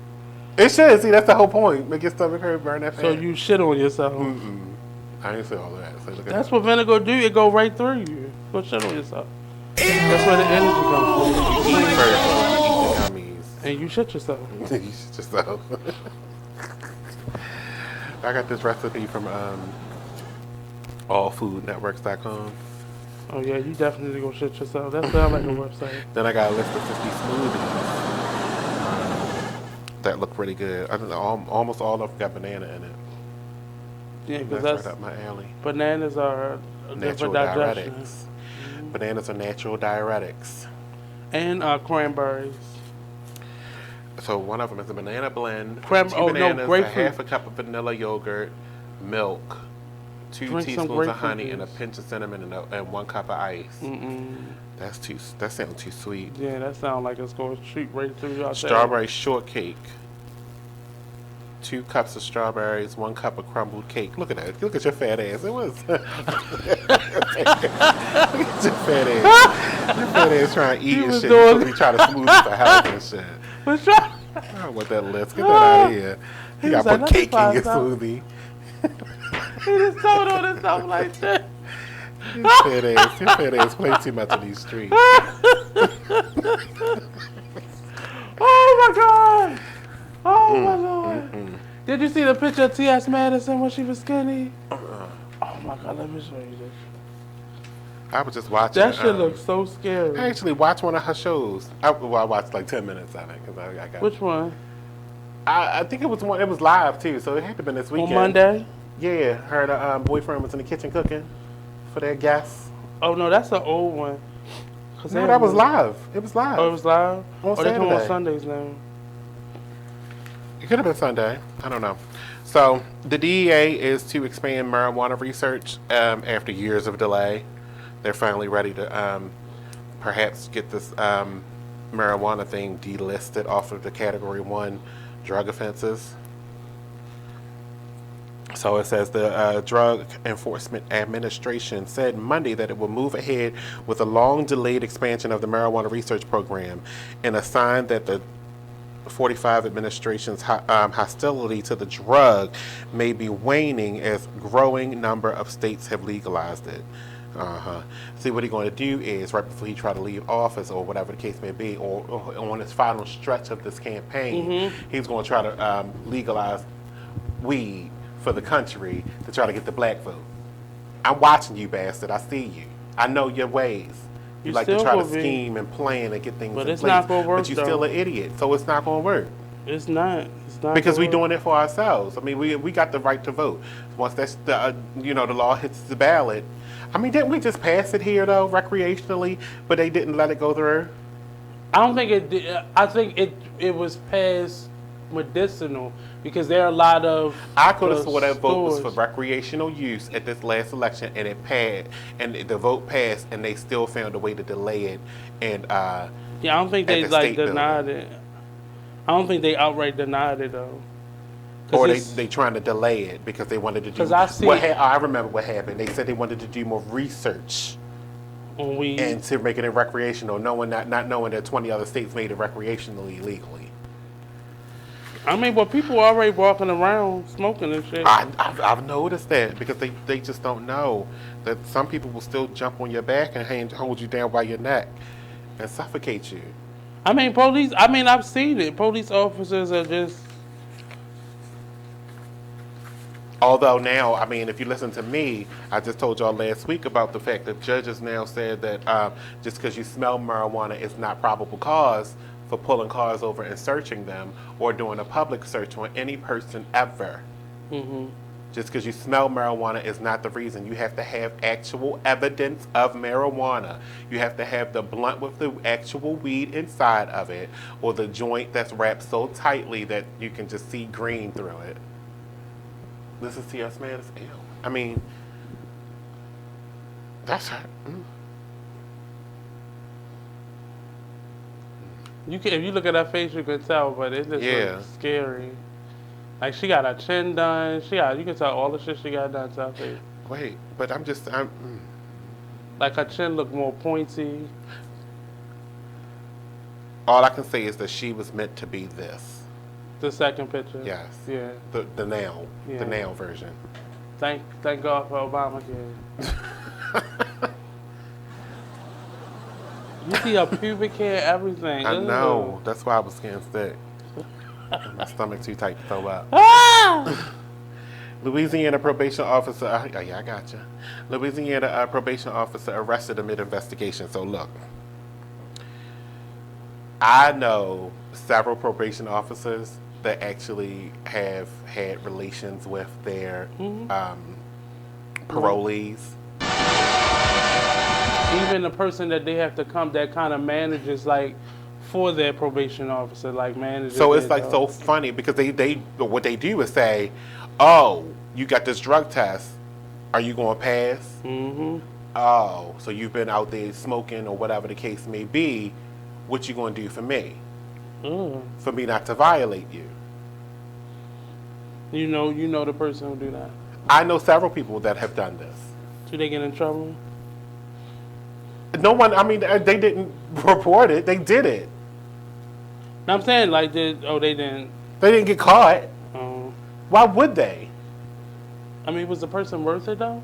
It should. See, that's the whole point. Make your stomach hurt, burn that fat. So you shit on yourself. I didn't say all of that. So look at that's what vinegar do. It go right through you. Go shit on yourself. That's where the energy comes from. You eat first, and you shit yourself. You shit yourself. I got this recipe from allfoodnetworks.com. Oh yeah, you definitely go shit yourself. That sounds like a website. Then I got a list of 50 smoothies that look pretty good. I think almost all of them got banana in it. Yeah, because that's right up my alley. Bananas are natural diuretics. Bananas are natural diuretics. And cranberries. So one of them is a banana blend. 2 bananas, a half a cup of vanilla yogurt, milk, 2 teaspoons of honey, and a pinch of cinnamon, and 1 cup of ice. That sounds too sweet. Yeah, that sounds like it's going to shoot right through your strawberry shortcake. 2 cups of strawberries, 1 cup of crumbled cake. Look at that. Look at your fat ass. It was. Look at your fat ass. Your fat ass trying to eat and shit. You be trying to smooth it for health and shit. I don't want that list. Get that out of here. You got to put cake in your smoothie. He just told on himself like that. Your fat ass play too much of these streets. Oh my god! Oh my lord! Did you see the picture of T.S. Madison when she was skinny? Oh my god, let me show you this. I was just watching. That shit looks so scary. I actually watched one of her shows. I watched like 10 minutes of it because I got. Which one? I think it was one. It was live too, so it had to have been this weekend. On Monday. Yeah, her boyfriend was in the kitchen cooking for their guests. Oh no, that's an old one. No, that was live. It was live. Oh, it was live. On Saturday. They come on Sundays now. It could have been Sunday. I don't know. So the DEA is to expand marijuana research after years of delay. They're finally ready to perhaps get this marijuana thing delisted off of the Category 1 drug offenses. So it says the Drug Enforcement Administration said Monday that it will move ahead with a long-delayed expansion of the marijuana research program, and a sign that the 45 administration's hostility to the drug may be waning as growing number of states have legalized it. See, what he's going to do is, right before he try to leave office or whatever the case may be, or on his final stretch of this campaign, he's going to try to legalize weed for the country to try to get the black vote. I'm watching you, bastard. I see you. I know your ways. You like to try to scheme and plan and get things in place. But it's not going to work, but you're still an idiot, so it's not going to work. It's not. It's Because we're doing it for ourselves. I mean, we got the right to vote. Once that's the the law hits the ballot. I mean, didn't we just pass it here though, recreationally, but they didn't let it go through? I don't think it did. I think it was passed medicinal because there are a lot of. I could have swore that vote was for recreational use at this last election, and it passed, and the vote passed, and they still found a way to delay it. And yeah, I don't think they denied it. I don't think they outright denied it though. Or they trying to delay it because they wanted to do. I remember what happened. They said they wanted to do more research. And to make it recreational, not knowing that 20 other states made it recreationally legally. I mean, but people are already walking around smoking and shit. I've noticed that because they just don't know that some people will still jump on your back and hold you down by your neck and suffocate you. I mean, police. I mean, I've seen it. Police officers are just. Although now, I mean, if you listen to me, I just told y'all last week about the fact that judges now said that just because you smell marijuana is not probable cause for pulling cars over and searching them or doing a public search on any person ever. Mm-hmm. Just because you smell marijuana is not the reason. You have to have actual evidence of marijuana. You have to have the blunt with the actual weed inside of it, or the joint that's wrapped so tightly that you can just see green through it. Listen to us, man. It's ill. I mean, that's her. If you look at her face, you can tell, but it just looks scary. Like she got her chin done. You can tell all the shit she got done to her face. Wait, but I'm like her chin looked more pointy. All I can say is that she was meant to be this. The second picture. Yes. Yeah. The now. Yeah. The now version. Thank God for Obamacare. You see her pubic hair, everything. I know. That's why I was getting sick. My stomach too tight to throw up. Ah! Louisiana probation officer. I got you. Louisiana probation officer arrested amid investigation. So look, I know several probation officers that actually have had relations with their parolees. Even the person that they have to come that kind of manages like for their probation officer, like manages. So it's like so funny because they what they do is say, "Oh, you got this drug test. Are you going to pass? Mm-hmm. Oh, so you've been out there smoking or whatever the case may be. What you going to do for me? For me not to violate you." You know the person who do that. I know several people that have done this. Do they get in trouble? No one. I mean, they didn't report it. They did it. No, I'm saying like they didn't. They didn't get caught. Oh. Why would they? I mean, was the person worth it though?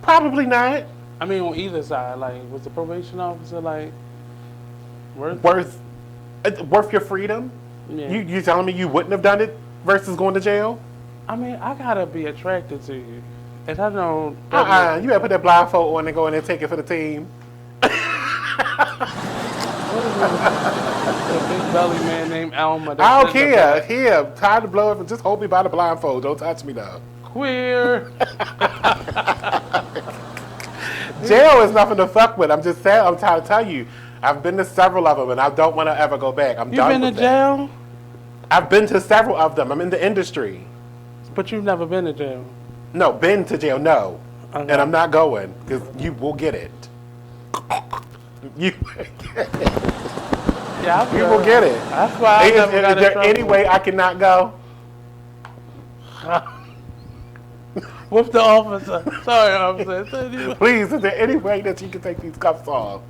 Probably not. I mean, on either side, like was the probation officer like worth your freedom? Yeah. You telling me you wouldn't have done it versus going to jail? I mean, I gotta be attracted to you, and I don't. You better put that blindfold on and go in and take it for the team. A big belly man named Alma. I don't care. Here, tired to blow it. Just hold me by the blindfold. Don't touch me though. Queer. Jail is nothing to fuck with. I'm just saying. I'm trying to tell you. I've been to several of them, and I don't want to ever go back. I'm done with that. You been to jail? I've been to several of them. I'm in the industry. But you've never been to jail? No, been to jail, no. Okay. And I'm not going, because you will get it. You will get it. That's why is there any way I cannot go? With the officer. Sorry, officer. Please, is there any way that you can take these cuffs off?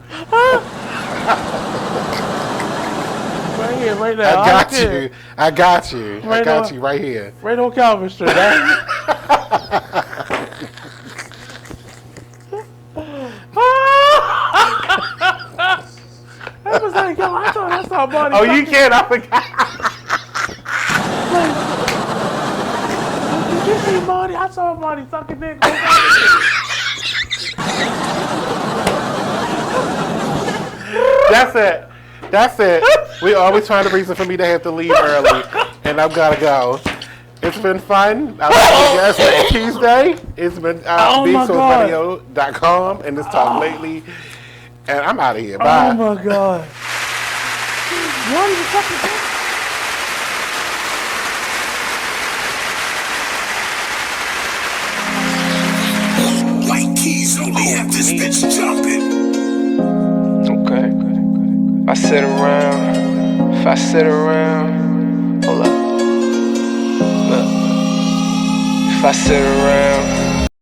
Right here, right now. I got you. I got you. I got you right here. Right on Calvin Street. I was like, yo, I thought I saw Monny. Oh, you can't. I forgot. Did you see Monny? I saw Monny sucking dick. That's it. We always find a reason for me to have to leave early. and I've got to go. It's been fun. I'll see you guys next Tuesday. It's been BigSoulRadio.com and this Talk Lately. And I'm out of here. Bye. Oh my God. What the fuck is that? White keys only have this bitch jumping. Okay. If I sit around, hold up. Look. If I sit around